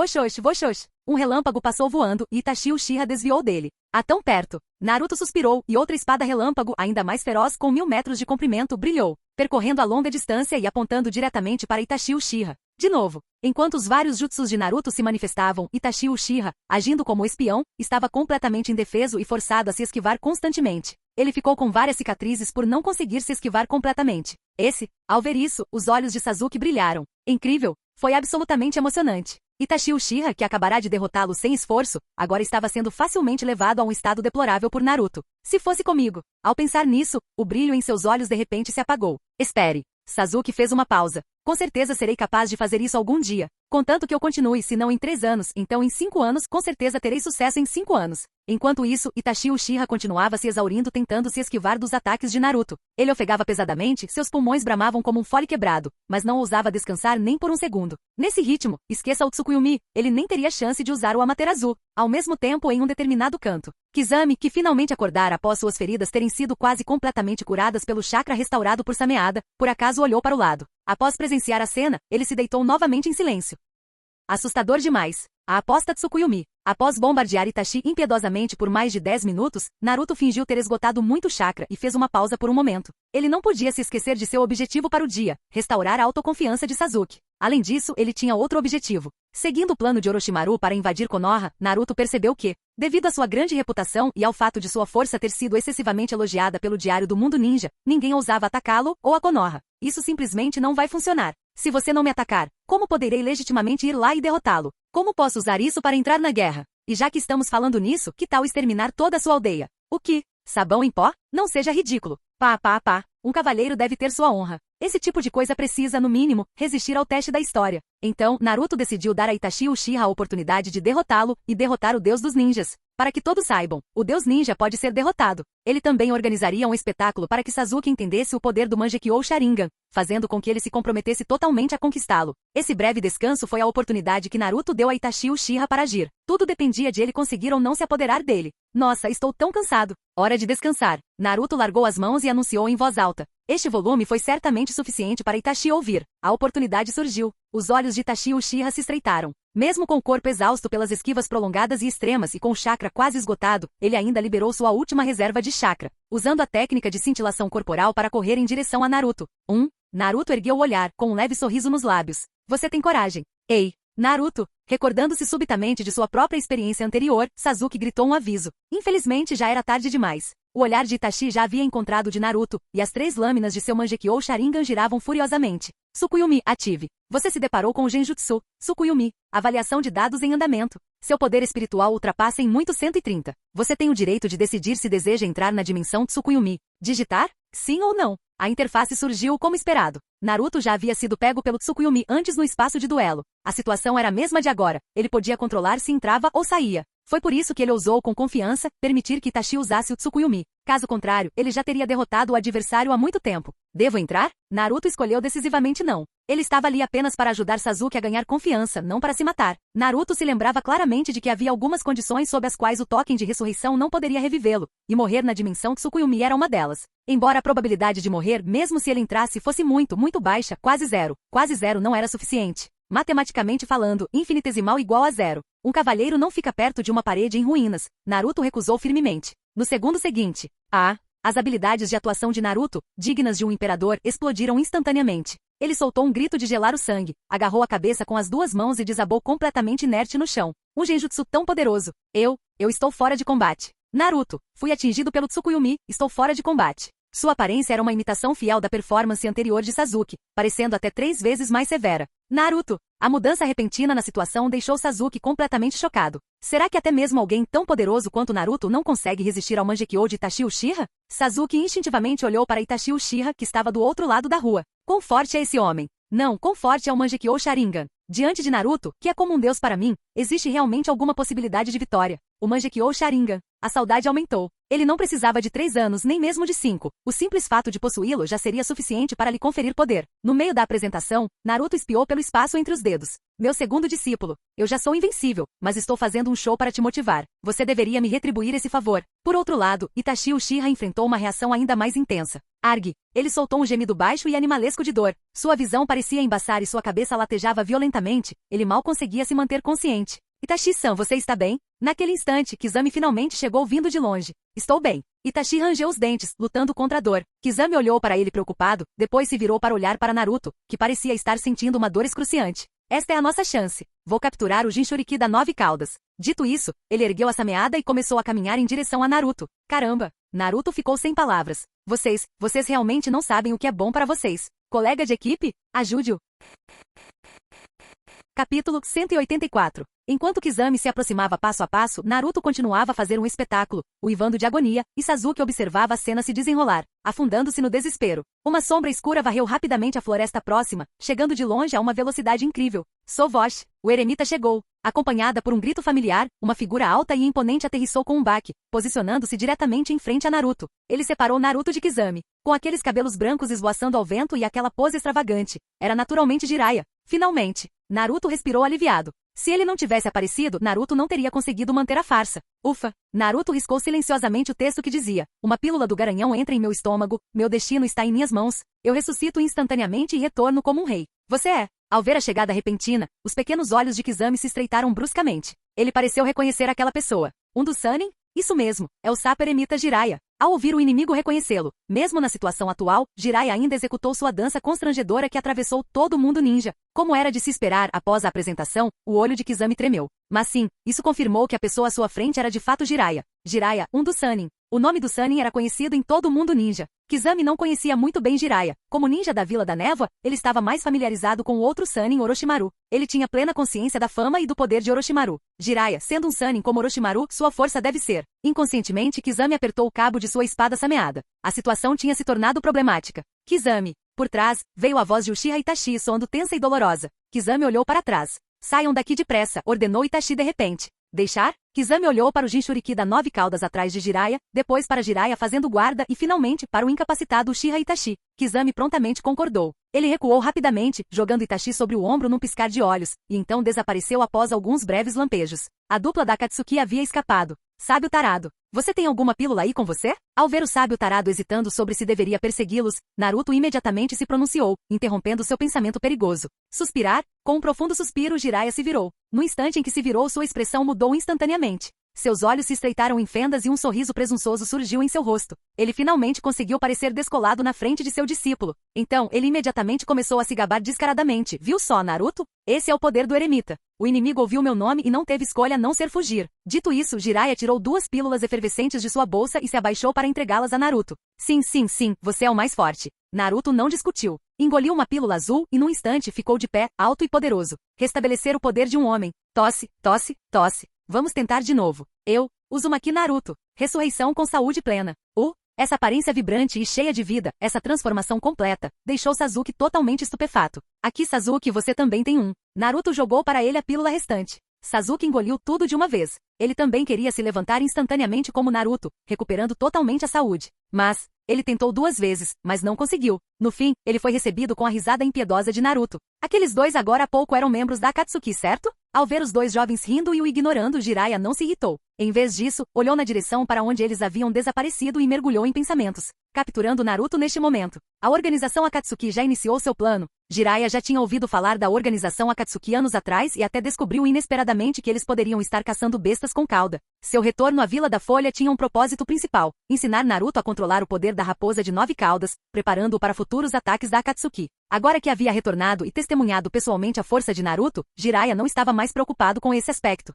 Um relâmpago passou voando e Itachi Uchiha desviou dele. A tão perto. Naruto suspirou e outra espada relâmpago, ainda mais feroz com 1000 metros de comprimento, brilhou, percorrendo a longa distância e apontando diretamente para Itachi Uchiha. De novo, enquanto os vários jutsus de Naruto se manifestavam, Itachi Uchiha, agindo como espião, estava completamente indefeso e forçado a se esquivar constantemente. Ele ficou com várias cicatrizes por não conseguir se esquivar completamente. Ao ver isso, os olhos de Sasuke brilharam. Incrível! Foi absolutamente emocionante. Itachi Uchiha, que acabará de derrotá-lo sem esforço, agora estava sendo facilmente levado a um estado deplorável por Naruto. Se fosse comigo. Ao pensar nisso, o brilho em seus olhos de repente se apagou. Espere. Sasuke fez uma pausa. Com certeza serei capaz de fazer isso algum dia. Contanto que eu continue, se não em 3 anos, então em 5 anos, com certeza terei sucesso em 5 anos. Enquanto isso, Itachi Uchiha continuava se exaurindo tentando se esquivar dos ataques de Naruto. Ele ofegava pesadamente, seus pulmões bramavam como um fole quebrado, mas não ousava descansar nem por um segundo. Nesse ritmo, esqueça o Tsukuyomi, ele nem teria chance de usar o Amaterasu. Ao mesmo tempo, em um determinado canto, Kizami, que finalmente acordara após suas feridas terem sido quase completamente curadas pelo chakra restaurado por Sameada, por acaso olhou para o lado. Após presenciar a cena, ele se deitou novamente em silêncio. Assustador demais. A aposta Tsukuyomi. Após bombardear Itachi impiedosamente por mais de 10 minutos, Naruto fingiu ter esgotado muito chakra e fez uma pausa por um momento. Ele não podia se esquecer de seu objetivo para o dia, restaurar a autoconfiança de Sasuke. Além disso, ele tinha outro objetivo. Seguindo o plano de Orochimaru para invadir Konoha, Naruto percebeu que, devido à sua grande reputação e ao fato de sua força ter sido excessivamente elogiada pelo Diário do Mundo Ninja, ninguém ousava atacá-lo ou a Konoha. Isso simplesmente não vai funcionar. Se você não me atacar, como poderei legitimamente ir lá e derrotá-lo? Como posso usar isso para entrar na guerra? E já que estamos falando nisso, que tal exterminar toda a sua aldeia? O que? Sabão em pó? Não seja ridículo. Pá. Um cavalheiro deve ter sua honra. Esse tipo de coisa precisa, no mínimo, resistir ao teste da história. Então, Naruto decidiu dar a Itachi Uchiha a oportunidade de derrotá-lo e derrotar o deus dos ninjas. Para que todos saibam, o deus ninja pode ser derrotado. Ele também organizaria um espetáculo para que Sasuke entendesse o poder do Mangekyou Sharingan, fazendo com que ele se comprometesse totalmente a conquistá-lo. Esse breve descanso foi a oportunidade que Naruto deu a Itachi Uchiha para agir. Tudo dependia de ele conseguir ou não se apoderar dele. Nossa, estou tão cansado. Hora de descansar. Naruto largou as mãos e anunciou em voz alta. Este volume foi certamente suficiente para Itachi ouvir. A oportunidade surgiu. Os olhos de Itachi Uchiha se estreitaram. Mesmo com o corpo exausto pelas esquivas prolongadas e extremas e com o chakra quase esgotado, ele ainda liberou sua última reserva de chakra, usando a técnica de cintilação corporal para correr em direção a Naruto. Naruto ergueu o olhar, com um leve sorriso nos lábios. Você tem coragem. Ei, Naruto! Recordando-se subitamente de sua própria experiência anterior, Sasuke gritou um aviso. Infelizmente já era tarde demais. O olhar de Itachi já havia encontrado o de Naruto, e as 3 lâminas de seu Mangekyou Sharingan giravam furiosamente. Tsukuyomi, ative. Você se deparou com o Genjutsu. Tsukuyomi. Avaliação de dados em andamento. Seu poder espiritual ultrapassa em muito 130. Você tem o direito de decidir se deseja entrar na dimensão Tsukuyomi. Digitar? Sim ou não? A interface surgiu como esperado. Naruto já havia sido pego pelo Tsukuyomi antes no espaço de duelo. A situação era a mesma de agora. Ele podia controlar se entrava ou saía. Foi por isso que ele ousou com confiança permitir que Itachi usasse o Tsukuyomi. Caso contrário, ele já teria derrotado o adversário há muito tempo. Devo entrar? Naruto escolheu decisivamente não. Ele estava ali apenas para ajudar Sasuke a ganhar confiança, não para se matar. Naruto se lembrava claramente de que havia algumas condições sob as quais o token de ressurreição não poderia revivê-lo, e morrer na dimensão Tsukuyomi era uma delas. Embora a probabilidade de morrer, mesmo se ele entrasse, fosse muito baixa, quase zero. Quase zero não era suficiente. Matematicamente falando, infinitesimal igual a zero. Um cavalheiro não fica perto de uma parede em ruínas. Naruto recusou firmemente. No segundo seguinte, as habilidades de atuação de Naruto, dignas de um imperador, explodiram instantaneamente. Ele soltou um grito de gelar o sangue, agarrou a cabeça com as duas mãos e desabou completamente inerte no chão. Um genjutsu tão poderoso. Eu estou fora de combate. Naruto, fui atingido pelo Tsukuyomi, estou fora de combate. Sua aparência era uma imitação fiel da performance anterior de Sasuke, parecendo até 3 vezes mais severa. Naruto! A mudança repentina na situação deixou Sasuke completamente chocado. Será que até mesmo alguém tão poderoso quanto Naruto não consegue resistir ao Mangekyou de Itachi Uchiha? Sasuke instintivamente olhou para Itachi Uchiha, que estava do outro lado da rua. Quão forte é esse homem? Não, quão forte é o Mangekyou Sharingan? Diante de Naruto, que é como um deus para mim, existe realmente alguma possibilidade de vitória. O Mangekyou Sharingan. A saudade aumentou. Ele não precisava de 3 anos, nem mesmo de 5. O simples fato de possuí-lo já seria suficiente para lhe conferir poder. No meio da apresentação, Naruto espiou pelo espaço entre os dedos. Meu segundo discípulo. Eu já sou invencível, mas estou fazendo um show para te motivar. Você deveria me retribuir esse favor. Por outro lado, Itachi Uchiha enfrentou uma reação ainda mais intensa. Arg! Ele soltou um gemido baixo e animalesco de dor. Sua visão parecia embaçar e sua cabeça latejava violentamente. Ele mal conseguia se manter consciente. Itachi-san, você está bem? Naquele instante, Kizami finalmente chegou vindo de longe. Estou bem. Itachi rangeu os dentes, lutando contra a dor. Kizami olhou para ele preocupado, depois se virou para olhar para Naruto, que parecia estar sentindo uma dor excruciante. Esta é a nossa chance. Vou capturar o Jinchuriki da 9 caudas. Dito isso, ele ergueu a sameada e começou a caminhar em direção a Naruto. Caramba! Naruto ficou sem palavras. Vocês realmente não sabem o que é bom para vocês. Colega de equipe? Ajude-o. Capítulo 184. Enquanto Kizami se aproximava passo a passo, Naruto continuava a fazer um espetáculo, uivando de agonia, e Sasuke observava a cena se desenrolar, afundando-se no desespero. Uma sombra escura varreu rapidamente a floresta próxima, chegando de longe a uma velocidade incrível. Sovosh! O eremita chegou. Acompanhada por um grito familiar, uma figura alta e imponente aterrissou com um baque, posicionando-se diretamente em frente a Naruto. Ele separou Naruto de Kizami. Com aqueles cabelos brancos esvoaçando ao vento e aquela pose extravagante, era naturalmente Jiraiya. Finalmente, Naruto respirou aliviado. Se ele não tivesse aparecido, Naruto não teria conseguido manter a farsa. Ufa! Naruto riscou silenciosamente o texto que dizia: uma pílula do garanhão entra em meu estômago, meu destino está em minhas mãos, eu ressuscito instantaneamente e retorno como um rei. Você é. Ao ver a chegada repentina, os pequenos olhos de Kizami se estreitaram bruscamente. Ele pareceu reconhecer aquela pessoa. Um dos Sannin? Isso mesmo, é o sapo eremita Jiraiya. Ao ouvir o inimigo reconhecê-lo, mesmo na situação atual, Jiraiya ainda executou sua dança constrangedora que atravessou todo o mundo ninja. Como era de se esperar após a apresentação, o olho de Kizami tremeu. Mas sim, isso confirmou que a pessoa à sua frente era de fato Jiraiya. Jiraiya, um dos Sannin. O nome do Sannin era conhecido em todo o mundo ninja. Kizami não conhecia muito bem Jiraiya. Como ninja da Vila da Névoa, ele estava mais familiarizado com o outro Sannin Orochimaru. Ele tinha plena consciência da fama e do poder de Orochimaru. Jiraiya, sendo um Sannin como Orochimaru, sua força deve ser. Inconscientemente, Kizami apertou o cabo de sua espada sameada. A situação tinha se tornado problemática. Kizami. Por trás, veio a voz de Uchiha Itachi soando tensa e dolorosa. Kizami olhou para trás. Saiam daqui depressa, ordenou Itachi de repente. Deixar? Kizami olhou para o Jinchuriki da 9 caudas atrás de Jiraiya, depois para Jiraiya fazendo guarda e finalmente para o incapacitado Uchiha Itachi. Kizami prontamente concordou. Ele recuou rapidamente, jogando Itachi sobre o ombro num piscar de olhos, e então desapareceu após alguns breves lampejos. A dupla da Akatsuki havia escapado. Sábio tarado. Você tem alguma pílula aí com você? Ao ver o sábio tarado hesitando sobre se deveria persegui-los, Naruto imediatamente se pronunciou, interrompendo seu pensamento perigoso. Suspirar? Com um profundo suspiro, Jiraiya se virou. No instante em que se virou, sua expressão mudou instantaneamente. Seus olhos se estreitaram em fendas e um sorriso presunçoso surgiu em seu rosto. Ele finalmente conseguiu parecer descolado na frente de seu discípulo. Então, ele imediatamente começou a se gabar descaradamente. Viu só, Naruto? Esse é o poder do eremita. O inimigo ouviu meu nome e não teve escolha a não ser fugir. Dito isso, Jiraiya tirou 2 pílulas efervescentes de sua bolsa e se abaixou para entregá-las a Naruto. Sim, você é o mais forte. Naruto não discutiu. Engoliu uma pílula azul e num instante ficou de pé, alto e poderoso. Restabelecer o poder de um homem. Tosse. Vamos tentar de novo. Uzumaki Naruto. Ressurreição com saúde plena. Essa aparência vibrante e cheia de vida, essa transformação completa, deixou Sasuke totalmente estupefato. Aqui, Sasuke, você também tem um. Naruto jogou para ele a pílula restante. Sasuke engoliu tudo de uma vez. Ele também queria se levantar instantaneamente como Naruto, recuperando totalmente a saúde. Mas, ele tentou 2 vezes, mas não conseguiu. No fim, ele foi recebido com a risada impiedosa de Naruto. Aqueles 2 agora há pouco eram membros da Akatsuki, certo? Ao ver os 2 jovens rindo e o ignorando, Jiraiya não se irritou. Em vez disso, olhou na direção para onde eles haviam desaparecido e mergulhou em pensamentos, capturando Naruto neste momento. A organização Akatsuki já iniciou seu plano. Jiraiya já tinha ouvido falar da organização Akatsuki anos atrás e até descobriu inesperadamente que eles poderiam estar caçando bestas com cauda. Seu retorno à Vila da Folha tinha um propósito principal: ensinar Naruto a controlar o poder da raposa de 9 caudas, preparando-o para futuros ataques da Akatsuki. Agora que havia retornado e testemunhado pessoalmente a força de Naruto, Jiraiya não estava mais preocupado com esse aspecto.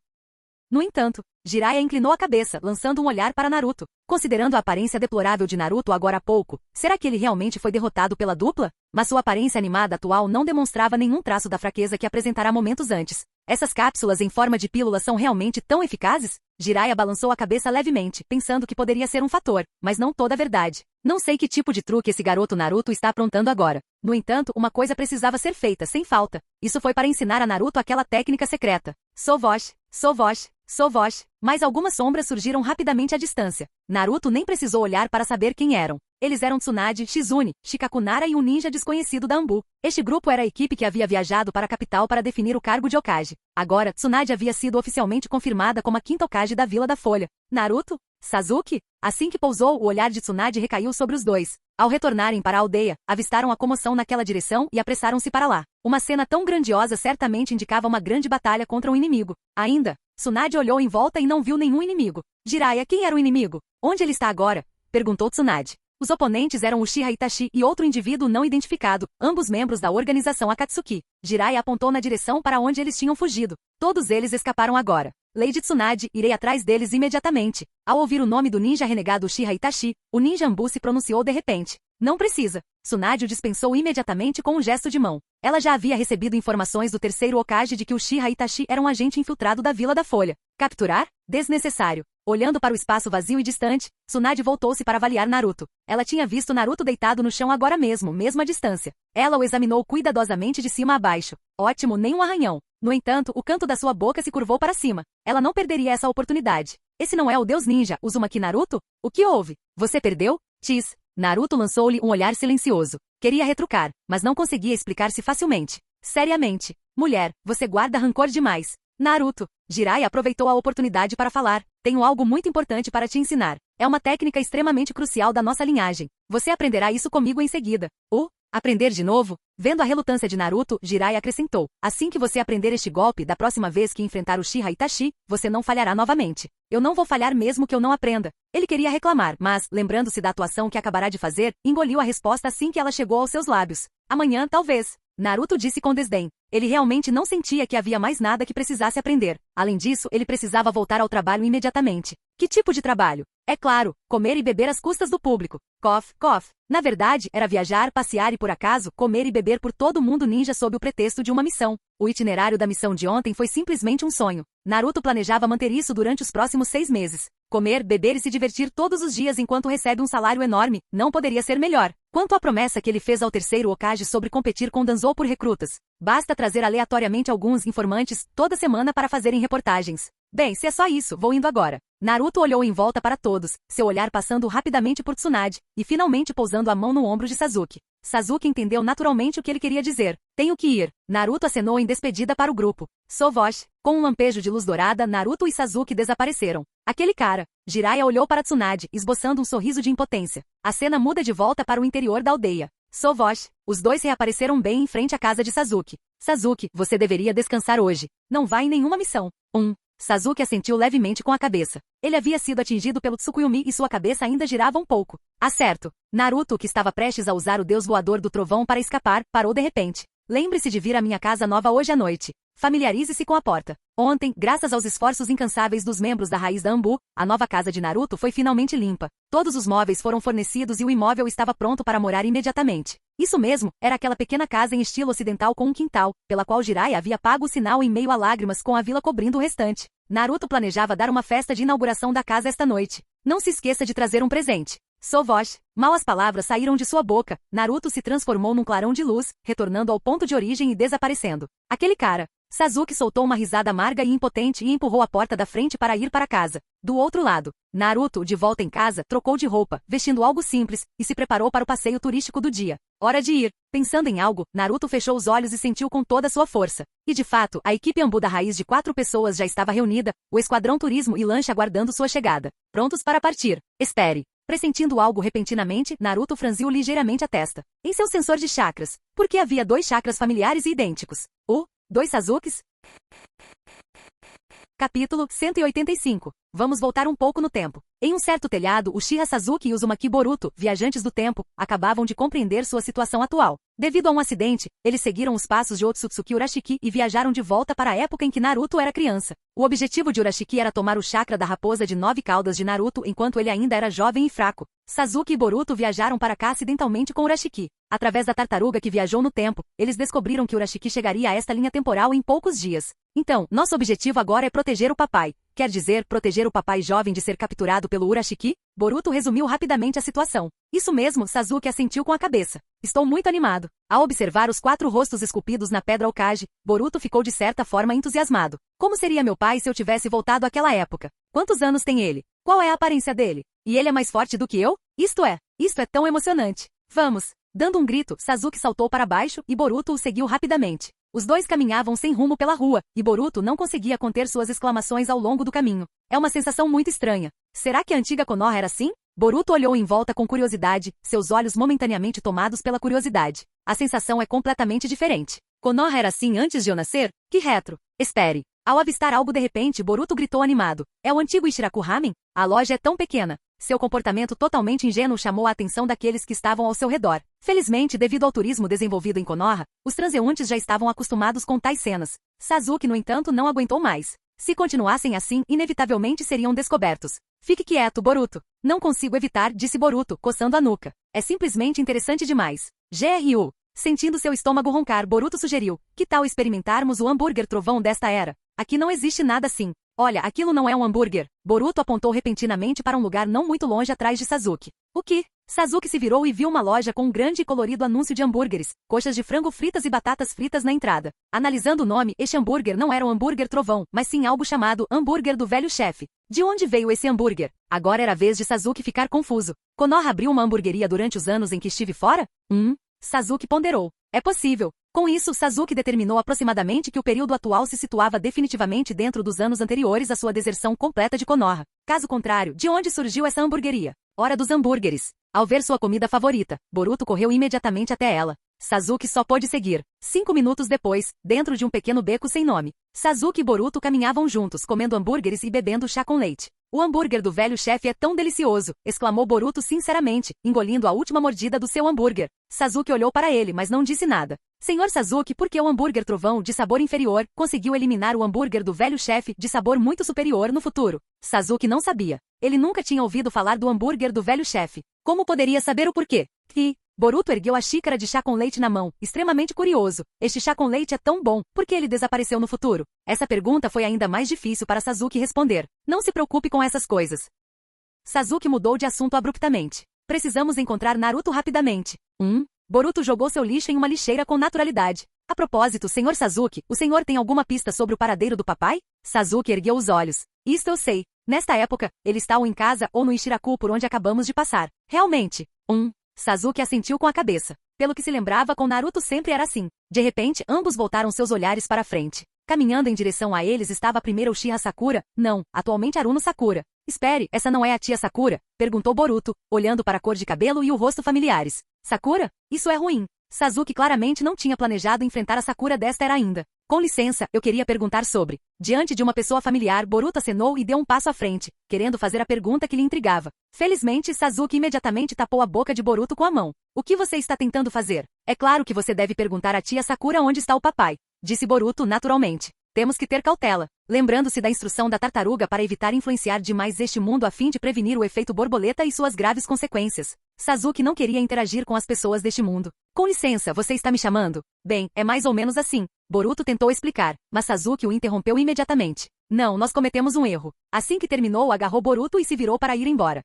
No entanto, Jiraiya inclinou a cabeça, lançando um olhar para Naruto. Considerando a aparência deplorável de Naruto agora há pouco, será que ele realmente foi derrotado pela dupla? Mas sua aparência animada atual não demonstrava nenhum traço da fraqueza que apresentará momentos antes. Essas cápsulas em forma de pílula são realmente tão eficazes? Jiraiya balançou a cabeça levemente, pensando que poderia ser um fator, mas não toda a verdade. Não sei que tipo de truque esse garoto Naruto está aprontando agora. No entanto, uma coisa precisava ser feita, sem falta. Isso foi para ensinar a Naruto aquela técnica secreta. Sovosh, Sovosh, Sovosh. Mas algumas sombras surgiram rapidamente à distância. Naruto nem precisou olhar para saber quem eram. Eles eram Tsunade, Shizune, Shikakunara e um ninja desconhecido da Anbu. Este grupo era a equipe que havia viajado para a capital para definir o cargo de Hokage. Agora, Tsunade havia sido oficialmente confirmada como a quinta Hokage da Vila da Folha. Naruto? Sasuke? Assim que pousou, o olhar de Tsunade recaiu sobre os dois. Ao retornarem para a aldeia, avistaram a comoção naquela direção e apressaram-se para lá. Uma cena tão grandiosa certamente indicava uma grande batalha contra um inimigo. Ainda, Tsunade olhou em volta e não viu nenhum inimigo. Jiraiya, quem era o inimigo? Onde ele está agora? Perguntou Tsunade. Os oponentes eram Uchiha Itachi e outro indivíduo não identificado, ambos membros da organização Akatsuki. Jiraiya apontou na direção para onde eles tinham fugido. Todos eles escaparam agora. Lady Tsunade, irei atrás deles imediatamente. Ao ouvir o nome do ninja renegado Uchiha Itachi, o ninja Anbu se pronunciou de repente. Não precisa. Tsunade o dispensou imediatamente com um gesto de mão. Ela já havia recebido informações do terceiro Hokage de que Uchiha Itachi era um agente infiltrado da Vila da Folha. Capturar? Desnecessário. Olhando para o espaço vazio e distante, Tsunade voltou-se para avaliar Naruto. Ela tinha visto Naruto deitado no chão agora mesmo à distância. Ela o examinou cuidadosamente de cima a baixo. Ótimo, nem um arranhão. No entanto, o canto da sua boca se curvou para cima. Ela não perderia essa oportunidade. Esse não é o deus ninja, Uzumaki Naruto? O que houve? Você perdeu? Tis. Naruto lançou-lhe um olhar silencioso. Queria retrucar, mas não conseguia explicar-se facilmente. Seriamente. Mulher, você guarda rancor demais. Naruto. Jiraiya aproveitou a oportunidade para falar. Tenho algo muito importante para te ensinar. É uma técnica extremamente crucial da nossa linhagem. Você aprenderá isso comigo em seguida. Aprender de novo? Vendo a relutância de Naruto, Jiraiya acrescentou. Assim que você aprender este golpe, da próxima vez que enfrentar o Uchiha Itachi, você não falhará novamente. Eu não vou falhar mesmo que eu não aprenda. Ele queria reclamar, mas, lembrando-se da atuação que acabará de fazer, engoliu a resposta assim que ela chegou aos seus lábios. Amanhã, talvez. Naruto disse com desdém. Ele realmente não sentia que havia mais nada que precisasse aprender. Além disso, ele precisava voltar ao trabalho imediatamente. Que tipo de trabalho? É claro, comer e beber às custas do público. Cough, cough. Na verdade, era viajar, passear e por acaso, comer e beber por todo o mundo ninja sob o pretexto de uma missão. O itinerário da missão de ontem foi simplesmente um sonho. Naruto planejava manter isso durante os próximos 6 meses. Comer, beber e se divertir todos os dias enquanto recebe um salário enorme, não poderia ser melhor. Quanto à promessa que ele fez ao terceiro Hokage sobre competir com Danzou por recrutas, basta trazer aleatoriamente alguns informantes toda semana para fazerem reportagens. Bem, se é só isso, vou indo agora. Naruto olhou em volta para todos, seu olhar passando rapidamente por Tsunade, e finalmente pousando a mão no ombro de Sasuke. Sasuke entendeu naturalmente o que ele queria dizer. Tenho que ir. Naruto acenou em despedida para o grupo. Sovosh. Com um lampejo de luz dourada, Naruto e Sasuke desapareceram. Aquele cara. Jiraiya olhou para Tsunade, esboçando um sorriso de impotência. A cena muda de volta para o interior da aldeia. Sovosh. Os dois reapareceram bem em frente à casa de Sasuke. Sasuke, você deveria descansar hoje. Não vai em nenhuma missão. Sasuke assentiu levemente com a cabeça. Ele havia sido atingido pelo Tsukuyomi e sua cabeça ainda girava um pouco. Acerto. Naruto, que estava prestes a usar o deus voador do trovão para escapar, parou de repente. Lembre-se de vir à minha casa nova hoje à noite. Familiarize-se com a porta. Ontem, graças aos esforços incansáveis dos membros da raiz da Anbu, a nova casa de Naruto foi finalmente limpa. Todos os móveis foram fornecidos e o imóvel estava pronto para morar imediatamente. Isso mesmo, era aquela pequena casa em estilo ocidental com um quintal, pela qual Jiraiya havia pago o sinal em meio a lágrimas com a vila cobrindo o restante. Naruto planejava dar uma festa de inauguração da casa esta noite. Não se esqueça de trazer um presente. Sovosh. Mal as palavras saíram de sua boca, Naruto se transformou num clarão de luz, retornando ao ponto de origem e desaparecendo. Aquele cara. Sasuke soltou uma risada amarga e impotente e empurrou a porta da frente para ir para casa. Do outro lado, Naruto, de volta em casa, trocou de roupa, vestindo algo simples, e se preparou para o passeio turístico do dia. Hora de ir. Pensando em algo, Naruto fechou os olhos e sentiu com toda a sua força. E de fato, a equipe Anbu da raiz de 4 pessoas já estava reunida, o esquadrão turismo e lanche aguardando sua chegada. Prontos para partir. Espere. Pressentindo algo repentinamente, Naruto franziu ligeiramente a testa. Em seu sensor de chakras, por que havia 2 chakras familiares e idênticos? 2 Sazukes? Capítulo 185. Vamos voltar um pouco no tempo. Em um certo telhado, Uchiha Sasuke e Uzumaki Boruto, viajantes do tempo, acabavam de compreender sua situação atual. Devido a um acidente, eles seguiram os passos de Otsutsuki Urashiki e viajaram de volta para a época em que Naruto era criança. O objetivo de Urashiki era tomar o chakra da raposa de 9 caudas de Naruto enquanto ele ainda era jovem e fraco. Sasuke e Boruto viajaram para cá acidentalmente com Urashiki. Através da tartaruga que viajou no tempo, eles descobriram que Urashiki chegaria a esta linha temporal em poucos dias. Então, nosso objetivo agora é proteger o papai. Quer dizer, proteger o papai jovem de ser capturado pelo Urashiki? Boruto resumiu rapidamente a situação. Isso mesmo, Sasuke assentiu com a cabeça. Estou muito animado. Ao observar os 4 rostos esculpidos na pedra Hokage, Boruto ficou de certa forma entusiasmado. Como seria meu pai se eu tivesse voltado àquela época? Quantos anos tem ele? Qual é a aparência dele? E ele é mais forte do que eu? Isto é tão emocionante. Vamos! Dando um grito, Sasuke saltou para baixo e Boruto o seguiu rapidamente. Os dois caminhavam sem rumo pela rua, e Boruto não conseguia conter suas exclamações ao longo do caminho. É uma sensação muito estranha. Será que a antiga Konoha era assim? Boruto olhou em volta com curiosidade, seus olhos momentaneamente tomados pela curiosidade. A sensação é completamente diferente. Konoha era assim antes de eu nascer? Que retro! Espere! Ao avistar algo de repente, Boruto gritou animado. É o antigo Ichiraku Ramen? A loja é tão pequena. Seu comportamento totalmente ingênuo chamou a atenção daqueles que estavam ao seu redor. Felizmente, devido ao turismo desenvolvido em Konoha, os transeuntes já estavam acostumados com tais cenas. Sasuke, no entanto, não aguentou mais. Se continuassem assim, inevitavelmente seriam descobertos. Fique quieto, Boruto. Não consigo evitar, disse Boruto, coçando a nuca. É simplesmente interessante demais. GRU. Sentindo seu estômago roncar, Boruto sugeriu. Que tal experimentarmos o hambúrguer trovão desta era? Aqui não existe nada assim. Olha, aquilo não é um hambúrguer. Boruto apontou repentinamente para um lugar não muito longe atrás de Sasuke. O que? Sasuke se virou e viu uma loja com um grande e colorido anúncio de hambúrgueres, coxas de frango fritas e batatas fritas na entrada. Analisando o nome, este hambúrguer não era um hambúrguer trovão, mas sim algo chamado hambúrguer do velho chefe. De onde veio esse hambúrguer? Agora era a vez de Sasuke ficar confuso. Konoha abriu uma hamburgueria durante os anos em que estive fora? Sasuke ponderou. É possível. Com isso, Sasuke determinou aproximadamente que o período atual se situava definitivamente dentro dos anos anteriores à sua deserção completa de Konoha. Caso contrário, de onde surgiu essa hamburgueria? Hora dos hambúrgueres. Ao ver sua comida favorita, Boruto correu imediatamente até ela. Sasuke só pôde seguir. 5 minutos depois, dentro de um pequeno beco sem nome, Sasuke e Boruto caminhavam juntos, comendo hambúrgueres e bebendo chá com leite. O hambúrguer do velho chefe é tão delicioso, exclamou Boruto sinceramente, engolindo a última mordida do seu hambúrguer. Sasuke olhou para ele, mas não disse nada. Senhor Sasuke, por que o hambúrguer trovão, de sabor inferior, conseguiu eliminar o hambúrguer do velho chefe, de sabor muito superior no futuro? Sasuke não sabia. Ele nunca tinha ouvido falar do hambúrguer do velho chefe. Como poderia saber o porquê? Boruto ergueu a xícara de chá com leite na mão, extremamente curioso. Este chá com leite é tão bom, por que ele desapareceu no futuro? Essa pergunta foi ainda mais difícil para Sasuke responder. Não se preocupe com essas coisas. Sasuke mudou de assunto abruptamente. Precisamos encontrar Naruto rapidamente. Boruto jogou seu lixo em uma lixeira com naturalidade. A propósito, Sr. Sasuke, o senhor tem alguma pista sobre o paradeiro do papai? Sasuke ergueu os olhos. Isto eu sei. Nesta época, ele está ou em casa ou no Ichiraku por onde acabamos de passar. Realmente. Sasuke assentiu com a cabeça. Pelo que se lembrava, com Naruto sempre era assim. De repente, ambos voltaram seus olhares para a frente. Caminhando em direção a eles estava a primeira Uchiha Sakura, não, atualmente Aruno Sakura. Espere, essa não é a tia Sakura? Perguntou Boruto, olhando para a cor de cabelo e o rosto familiares. Sakura? Isso é ruim. Sasuke claramente não tinha planejado enfrentar a Sakura desta era ainda. Com licença, eu queria perguntar sobre. Diante de uma pessoa familiar, Boruto acenou e deu um passo à frente, querendo fazer a pergunta que lhe intrigava. Felizmente, Sasuke imediatamente tapou a boca de Boruto com a mão. O que você está tentando fazer? É claro que você deve perguntar à tia Sakura onde está o papai, disse Boruto naturalmente. Temos que ter cautela, lembrando-se da instrução da tartaruga para evitar influenciar demais este mundo a fim de prevenir o efeito borboleta e suas graves consequências. Sasuke não queria interagir com as pessoas deste mundo. Com licença, você está me chamando? Bem, é mais ou menos assim. Boruto tentou explicar, mas Sasuke o interrompeu imediatamente. Não, nós cometemos um erro. Assim que terminou, agarrou Boruto e se virou para ir embora.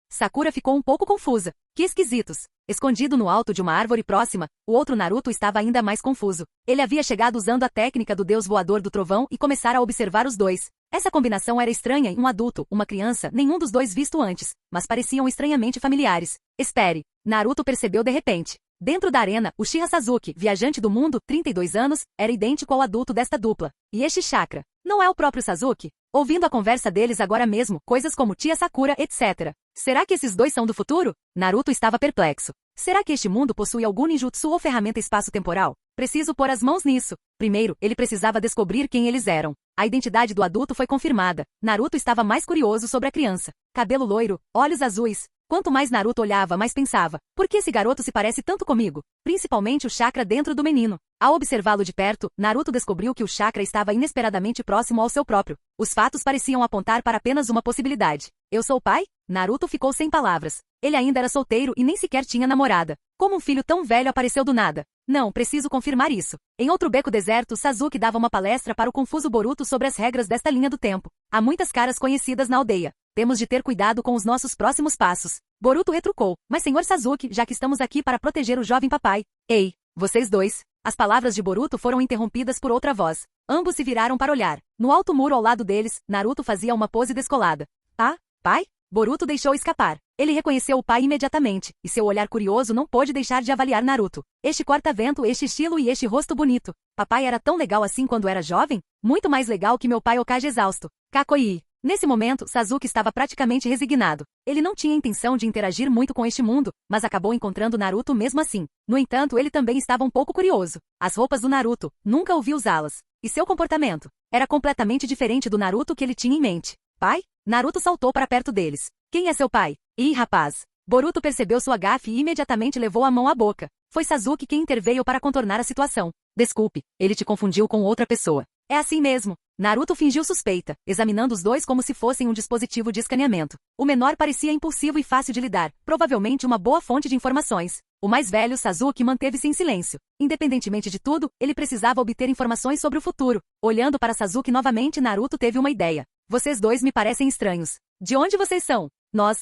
Sakura ficou um pouco confusa. Que esquisitos. Escondido no alto de uma árvore próxima, o outro Naruto estava ainda mais confuso. Ele havia chegado usando a técnica do deus voador do trovão e começara a observar os dois. Essa combinação era estranha em um adulto, uma criança, nenhum dos dois visto antes, mas pareciam estranhamente familiares. Espere. Naruto percebeu de repente. Dentro da arena, Uchiha Sasuke, viajante do mundo, 32 anos, era idêntico ao adulto desta dupla. E este chakra? Não é o próprio Sasuke? ouvindo a conversa deles agora mesmo, coisas como tia Sakura, etc. Será que esses dois são do futuro? Naruto estava perplexo. Será que este mundo possui algum ninjutsu ou ferramenta espaço-temporal? Preciso pôr as mãos nisso. Primeiro, ele precisava descobrir quem eles eram. A identidade do adulto foi confirmada. Naruto estava mais curioso sobre a criança. Cabelo loiro, olhos azuis. Quanto mais Naruto olhava, mais pensava: por que esse garoto se parece tanto comigo? Principalmente o chakra dentro do menino. Ao observá-lo de perto, Naruto descobriu que o chakra estava inesperadamente próximo ao seu próprio. Os fatos pareciam apontar para apenas uma possibilidade. Eu sou o pai? Naruto ficou sem palavras. Ele ainda era solteiro e nem sequer tinha namorada. Como um filho tão velho apareceu do nada? Não, preciso confirmar isso. Em outro beco deserto, Sasuke dava uma palestra para o confuso Boruto sobre as regras desta linha do tempo. Há muitas caras conhecidas na aldeia. Temos de ter cuidado com os nossos próximos passos. Boruto retrucou: mas senhor Sasuke, já que estamos aqui para proteger o jovem papai. Ei, vocês dois. As palavras de Boruto foram interrompidas por outra voz. Ambos se viraram para olhar. No alto muro ao lado deles, Naruto fazia uma pose descolada. Ah, pai? Boruto deixou escapar. Ele reconheceu o pai imediatamente, e seu olhar curioso não pôde deixar de avaliar Naruto. Este corta-vento, este estilo e este rosto bonito. Papai era tão legal assim quando era jovem? Muito mais legal que meu pai Hokage exausto. Kakoii. Nesse momento, Sasuke estava praticamente resignado. Ele não tinha intenção de interagir muito com este mundo, mas acabou encontrando Naruto mesmo assim. No entanto, ele também estava um pouco curioso. As roupas do Naruto, nunca ouviu usá-las. E seu comportamento? Era completamente diferente do Naruto que ele tinha em mente. Pai? Naruto saltou para perto deles. Quem é seu pai? Ih, rapaz. Boruto percebeu sua gafe e imediatamente levou a mão à boca. Foi Sasuke quem interveio para contornar a situação. Desculpe, ele te confundiu com outra pessoa. É assim mesmo. Naruto fingiu suspeita, examinando os dois como se fossem um dispositivo de escaneamento. O menor parecia impulsivo e fácil de lidar, provavelmente uma boa fonte de informações. O mais velho, Sasuke, manteve-se em silêncio. Independentemente de tudo, ele precisava obter informações sobre o futuro. Olhando para Sasuke novamente, Naruto teve uma ideia. Vocês dois me parecem estranhos. De onde vocês são? Nós.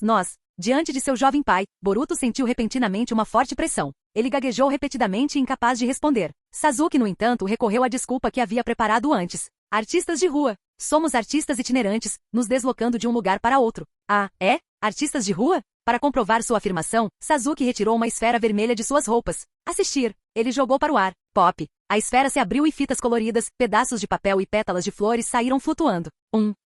Diante de seu jovem pai, Boruto sentiu repentinamente uma forte pressão. Ele gaguejou repetidamente e incapaz de responder. Sasuke, no entanto, recorreu à desculpa que havia preparado antes. Artistas de rua. Somos artistas itinerantes, nos deslocando de um lugar para outro. Ah, é? Artistas de rua? Para comprovar sua afirmação, Sasuke retirou uma esfera vermelha de suas roupas. Assistir. Ele jogou para o ar. Pop. A esfera se abriu e fitas coloridas, pedaços de papel e pétalas de flores saíram flutuando.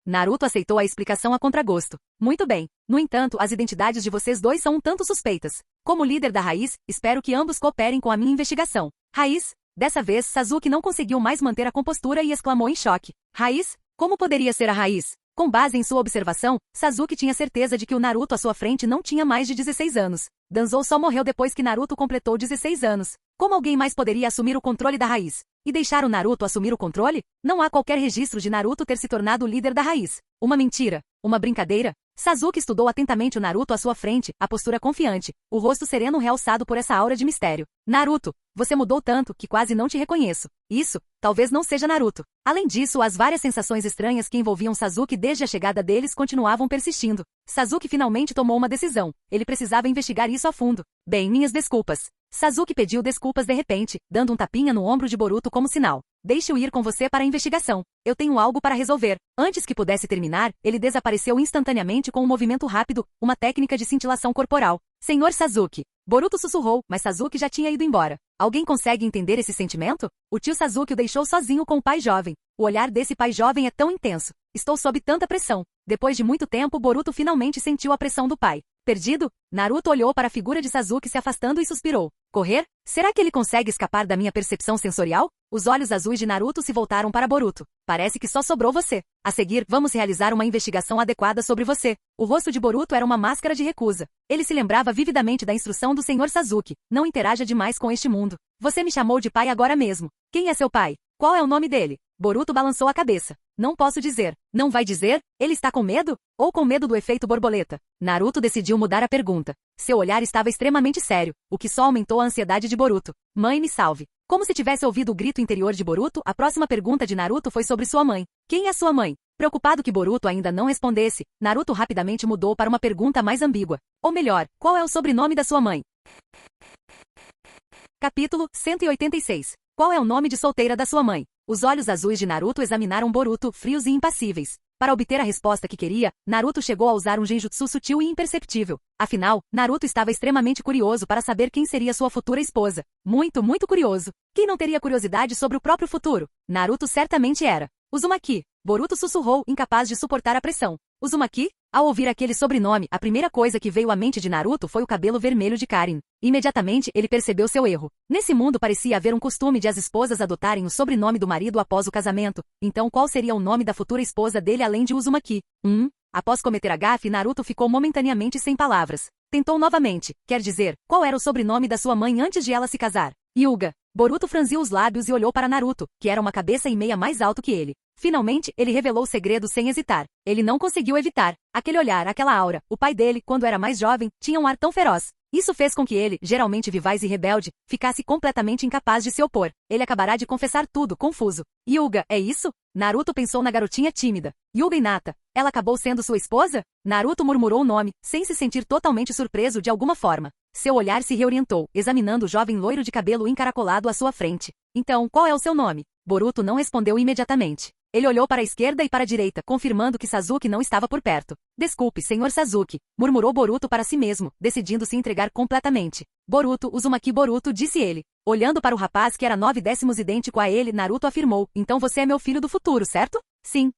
Naruto aceitou a explicação a contragosto. Muito bem. No entanto, as identidades de vocês dois são um tanto suspeitas. Como líder da Raiz, espero que ambos cooperem com a minha investigação. Raiz? Dessa vez, Sasuke não conseguiu mais manter a compostura e exclamou em choque. Raiz? Como poderia ser a Raiz? Com base em sua observação, Sasuke tinha certeza de que o Naruto à sua frente não tinha mais de 16 anos. Danzou só morreu depois que Naruto completou 16 anos. Como alguém mais poderia assumir o controle da Raiz? E deixar o Naruto assumir o controle? Não há qualquer registro de Naruto ter se tornado o líder da Raiz. Uma mentira? Uma brincadeira? Sasuke estudou atentamente o Naruto à sua frente, a postura confiante, o rosto sereno realçado por essa aura de mistério. Naruto, você mudou tanto que quase não te reconheço. Isso, talvez não seja Naruto. Além disso, as várias sensações estranhas que envolviam Sasuke desde a chegada deles continuavam persistindo. Sasuke finalmente tomou uma decisão. Ele precisava investigar isso a fundo. Bem, minhas desculpas. Sasuke pediu desculpas de repente, dando um tapinha no ombro de Boruto como sinal. Deixe-o ir com você para a investigação. Eu tenho algo para resolver. Antes que pudesse terminar, ele desapareceu instantaneamente com um movimento rápido, uma técnica de cintilação corporal. Senhor Sasuke. Boruto sussurrou, mas Sasuke já tinha ido embora. Alguém consegue entender esse sentimento? O tio Sasuke o deixou sozinho com o pai jovem. O olhar desse pai jovem é tão intenso. Estou sob tanta pressão. Depois de muito tempo, Boruto finalmente sentiu a pressão do pai. Perdido? Naruto olhou para a figura de Sasuke se afastando e suspirou. Correr? Será que ele consegue escapar da minha percepção sensorial? Os olhos azuis de Naruto se voltaram para Boruto. Parece que só sobrou você. A seguir, vamos realizar uma investigação adequada sobre você. O rosto de Boruto era uma máscara de recusa. Ele se lembrava vividamente da instrução do Sr. Sasuke. Não interaja demais com este mundo. Você me chamou de pai agora mesmo. Quem é seu pai? Qual é o nome dele? Boruto balançou a cabeça. Não posso dizer. Não vai dizer? Ele está com medo? Ou com medo do efeito borboleta? Naruto decidiu mudar a pergunta. Seu olhar estava extremamente sério, o que só aumentou a ansiedade de Boruto. Mãe, me salve. Como se tivesse ouvido o grito interior de Boruto, a próxima pergunta de Naruto foi sobre sua mãe. Quem é sua mãe? Preocupado que Boruto ainda não respondesse, Naruto rapidamente mudou para uma pergunta mais ambígua. Ou melhor, qual é o sobrenome da sua mãe? Capítulo 186. Qual é o nome de solteira da sua mãe? Os olhos azuis de Naruto examinaram Boruto, frios e impassíveis. Para obter a resposta que queria, Naruto chegou a usar um genjutsu sutil e imperceptível. Afinal, Naruto estava extremamente curioso para saber quem seria sua futura esposa. Muito curioso. Quem não teria curiosidade sobre o próprio futuro? Naruto certamente era. Uzumaki. Boruto sussurrou, incapaz de suportar a pressão. Uzumaki? Ao ouvir aquele sobrenome, a primeira coisa que veio à mente de Naruto foi o cabelo vermelho de Karin. Imediatamente, ele percebeu seu erro. Nesse mundo parecia haver um costume de as esposas adotarem o sobrenome do marido após o casamento. Então qual seria o nome da futura esposa dele além de Uzumaki? Após cometer a gafe, Naruto ficou momentaneamente sem palavras. Tentou novamente. Quer dizer, qual era o sobrenome da sua mãe antes de ela se casar? Hyuga. Boruto franziu os lábios e olhou para Naruto, que era uma cabeça e meia mais alto que ele. Finalmente, ele revelou o segredo sem hesitar. Ele não conseguiu evitar. Aquele olhar, aquela aura. O pai dele, quando era mais jovem, tinha um ar tão feroz. Isso fez com que ele, geralmente vivaz e rebelde, ficasse completamente incapaz de se opor. Ele acabará de confessar tudo, confuso. Hyuga, é isso? Naruto pensou na garotinha tímida. Hyuga Hinata. Ela acabou sendo sua esposa? Naruto murmurou o nome, sem se sentir totalmente surpreso de alguma forma. Seu olhar se reorientou, examinando o jovem loiro de cabelo encaracolado à sua frente. Então, qual é o seu nome? Boruto não respondeu imediatamente. Ele olhou para a esquerda e para a direita, confirmando que Sasuke não estava por perto. Desculpe, senhor Sasuke, murmurou Boruto para si mesmo, decidindo se entregar completamente. Boruto, Uzumaki Boruto, disse ele. Olhando para o rapaz que era 9/10 idêntico a ele, Naruto afirmou, então você é meu filho do futuro, certo? Sim.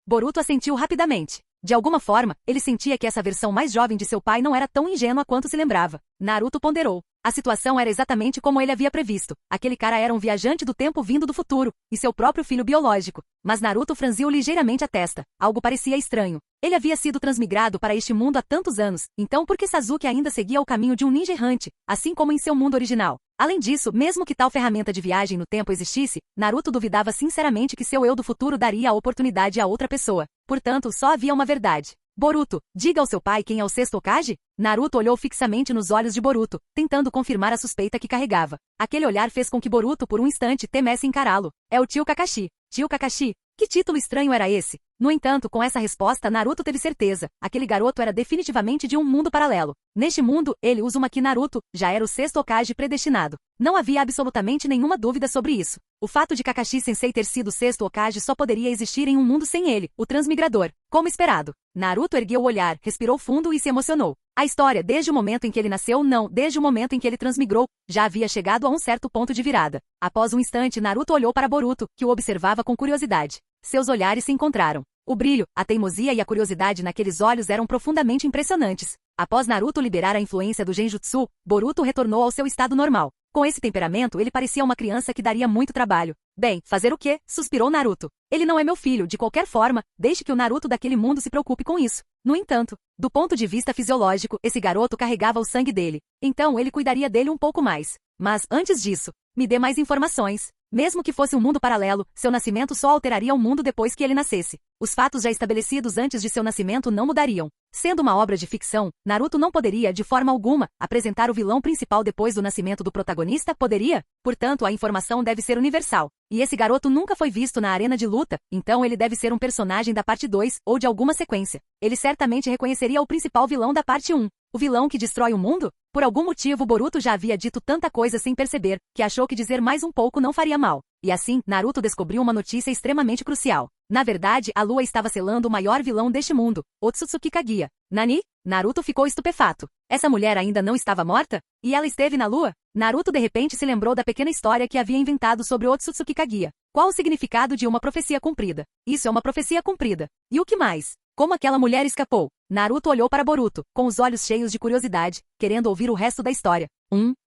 Boruto assentiu rapidamente. De alguma forma, ele sentia que essa versão mais jovem de seu pai não era tão ingênua quanto se lembrava. Naruto ponderou. A situação era exatamente como ele havia previsto. Aquele cara era um viajante do tempo vindo do futuro, e seu próprio filho biológico. Mas Naruto franziu ligeiramente a testa. Algo parecia estranho. Ele havia sido transmigrado para este mundo há tantos anos, então por que Sasuke ainda seguia o caminho de um ninja errante, assim como em seu mundo original? Além disso, mesmo que tal ferramenta de viagem no tempo existisse, Naruto duvidava sinceramente que seu eu do futuro daria a oportunidade a outra pessoa. Portanto, só havia uma verdade. Boruto, diga ao seu pai quem é o sexto Hokage? Naruto olhou fixamente nos olhos de Boruto, tentando confirmar a suspeita que carregava. Aquele olhar fez com que Boruto por um instante temesse encará-lo. É o tio Kakashi. Tio Kakashi? Que título estranho era esse? No entanto, com essa resposta, Naruto teve certeza. Aquele garoto era definitivamente de um mundo paralelo. Neste mundo, ele, Uzumaki Naruto, já era o sexto Hokage predestinado. Não havia absolutamente nenhuma dúvida sobre isso. O fato de Kakashi-sensei ter sido o sexto Hokage só poderia existir em um mundo sem ele, o Transmigrador. Como esperado. Naruto ergueu o olhar, respirou fundo e se emocionou. A história, desde o momento em que ele nasceu, não, desde o momento em que ele transmigrou, já havia chegado a um certo ponto de virada. Após um instante, Naruto olhou para Boruto, que o observava com curiosidade. Seus olhares se encontraram. O brilho, a teimosia e a curiosidade naqueles olhos eram profundamente impressionantes. Após Naruto liberar a influência do Genjutsu, Boruto retornou ao seu estado normal. Com esse temperamento, ele parecia uma criança que daria muito trabalho. Bem, fazer o quê? Suspirou Naruto. Ele não é meu filho, de qualquer forma, deixe que o Naruto daquele mundo se preocupe com isso. No entanto, do ponto de vista fisiológico, esse garoto carregava o sangue dele. Então ele cuidaria dele um pouco mais. Mas, antes disso, me dê mais informações. Mesmo que fosse um mundo paralelo, seu nascimento só alteraria o mundo depois que ele nascesse. Os fatos já estabelecidos antes de seu nascimento não mudariam. Sendo uma obra de ficção, Naruto não poderia, de forma alguma, apresentar o vilão principal depois do nascimento do protagonista, poderia? Portanto, a informação deve ser universal. E esse garoto nunca foi visto na arena de luta, então ele deve ser um personagem da parte 2, ou de alguma sequência. Ele certamente reconheceria o principal vilão da parte 1. O vilão que destrói o mundo? Por algum motivo, Boruto já havia dito tanta coisa sem perceber, que achou que dizer mais um pouco não faria mal. E assim, Naruto descobriu uma notícia extremamente crucial. Na verdade, a lua estava selando o maior vilão deste mundo, Otsutsuki Kaguya. Nani? Naruto ficou estupefato. Essa mulher ainda não estava morta? E ela esteve na lua? Naruto de repente se lembrou da pequena história que havia inventado sobre Otsutsuki Kaguya. Qual o significado de uma profecia cumprida? Isso é uma profecia cumprida. E o que mais? Como aquela mulher escapou? Naruto olhou para Boruto, com os olhos cheios de curiosidade, querendo ouvir o resto da história.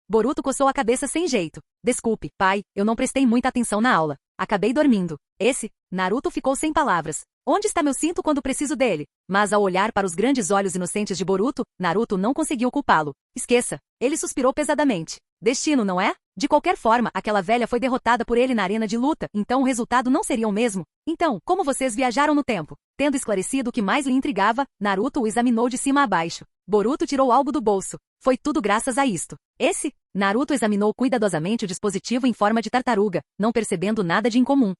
Boruto coçou a cabeça sem jeito. Desculpe, pai, eu não prestei muita atenção na aula. Acabei dormindo. Naruto ficou sem palavras. Onde está meu cinto quando preciso dele? Mas ao olhar para os grandes olhos inocentes de Boruto, Naruto não conseguiu culpá-lo. Esqueça. Ele suspirou pesadamente. Destino, não é? De qualquer forma, aquela velha foi derrotada por ele na arena de luta, então o resultado não seria o mesmo. Então, como vocês viajaram no tempo? Tendo esclarecido o que mais lhe intrigava, Naruto o examinou de cima a baixo. Boruto tirou algo do bolso. Foi tudo graças a isto. Naruto examinou cuidadosamente o dispositivo em forma de tartaruga, não percebendo nada de incomum.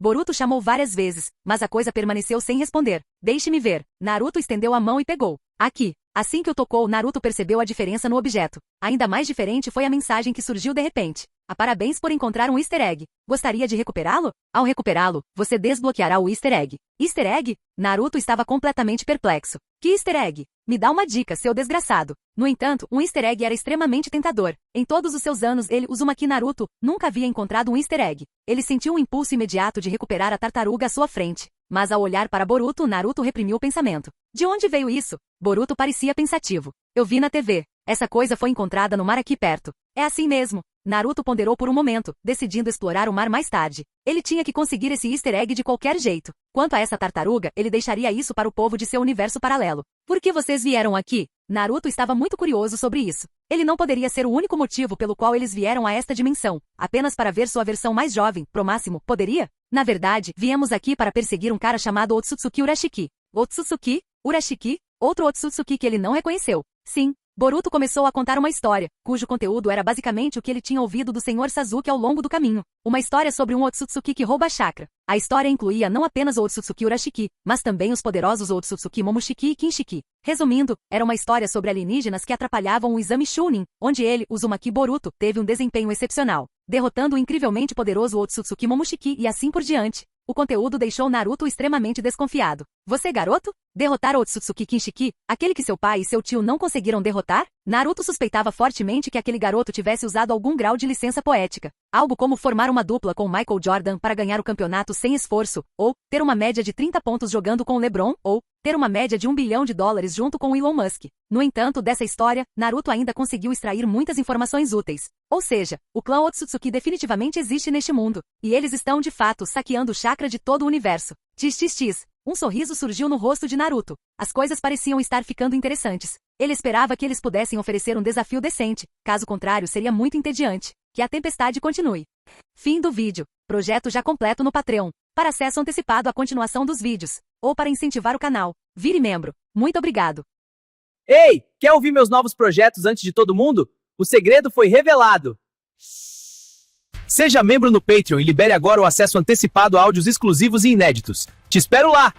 Boruto chamou várias vezes, mas a coisa permaneceu sem responder. Deixe-me ver. Naruto estendeu a mão e pegou. Aqui. Assim que o tocou, Naruto percebeu a diferença no objeto. Ainda mais diferente foi a mensagem que surgiu de repente. Parabéns por encontrar um easter egg. Gostaria de recuperá-lo? Ao recuperá-lo, você desbloqueará o easter egg. Easter egg? Naruto estava completamente perplexo. Que easter egg? Me dá uma dica, seu desgraçado. No entanto, um easter egg era extremamente tentador. Em todos os seus anos, Uzumaki Naruto, nunca havia encontrado um easter egg. Ele sentiu um impulso imediato de recuperar a tartaruga à sua frente. Mas ao olhar para Boruto, Naruto reprimiu o pensamento. De onde veio isso? Boruto parecia pensativo. Eu vi na TV. Essa coisa foi encontrada no mar aqui perto. É assim mesmo. Naruto ponderou por um momento, decidindo explorar o mar mais tarde. Ele tinha que conseguir esse easter egg de qualquer jeito. Quanto a essa tartaruga, ele deixaria isso para o povo de seu universo paralelo. Por que vocês vieram aqui? Naruto estava muito curioso sobre isso. Ele não poderia ser o único motivo pelo qual eles vieram a esta dimensão, apenas para ver sua versão mais jovem, pro máximo, poderia? Na verdade, viemos aqui para perseguir um cara chamado Otsutsuki Urashiki. Otsutsuki? Urashiki? Outro Otsutsuki que ele não reconheceu. Sim. Boruto começou a contar uma história, cujo conteúdo era basicamente o que ele tinha ouvido do Sr. Sasuke ao longo do caminho. Uma história sobre um Otsutsuki que rouba chakra. A história incluía não apenas o Otsutsuki Urashiki, mas também os poderosos Otsutsuki Momoshiki e Kinshiki. Resumindo, era uma história sobre alienígenas que atrapalhavam o exame Chunin, onde ele, Uzumaki Boruto, teve um desempenho excepcional, derrotando o incrivelmente poderoso Otsutsuki Momoshiki e assim por diante. O conteúdo deixou Naruto extremamente desconfiado. Você, garoto? Derrotar Otsutsuki Kinshiki, aquele que seu pai e seu tio não conseguiram derrotar? Naruto suspeitava fortemente que aquele garoto tivesse usado algum grau de licença poética. Algo como formar uma dupla com Michael Jordan para ganhar o campeonato sem esforço, ou ter uma média de 30 pontos jogando com LeBron, ou ter uma média de $1 bilhão junto com Elon Musk. No entanto, dessa história, Naruto ainda conseguiu extrair muitas informações úteis. Ou seja, o clã Otsutsuki definitivamente existe neste mundo, e eles estão de fato saqueando o chakra de todo o universo. Tis. Um sorriso surgiu no rosto de Naruto. As coisas pareciam estar ficando interessantes. Ele esperava que eles pudessem oferecer um desafio decente, caso contrário seria muito entediante. Que a tempestade continue. Fim do vídeo. Projeto já completo no Patreon. Para acesso antecipado à continuação dos vídeos, ou para incentivar o canal, vire membro. Muito obrigado. Ei, quer ouvir meus novos projetos antes de todo mundo? O segredo foi revelado. Seja membro no Patreon e libere agora o acesso antecipado a áudios exclusivos e inéditos. Te espero lá!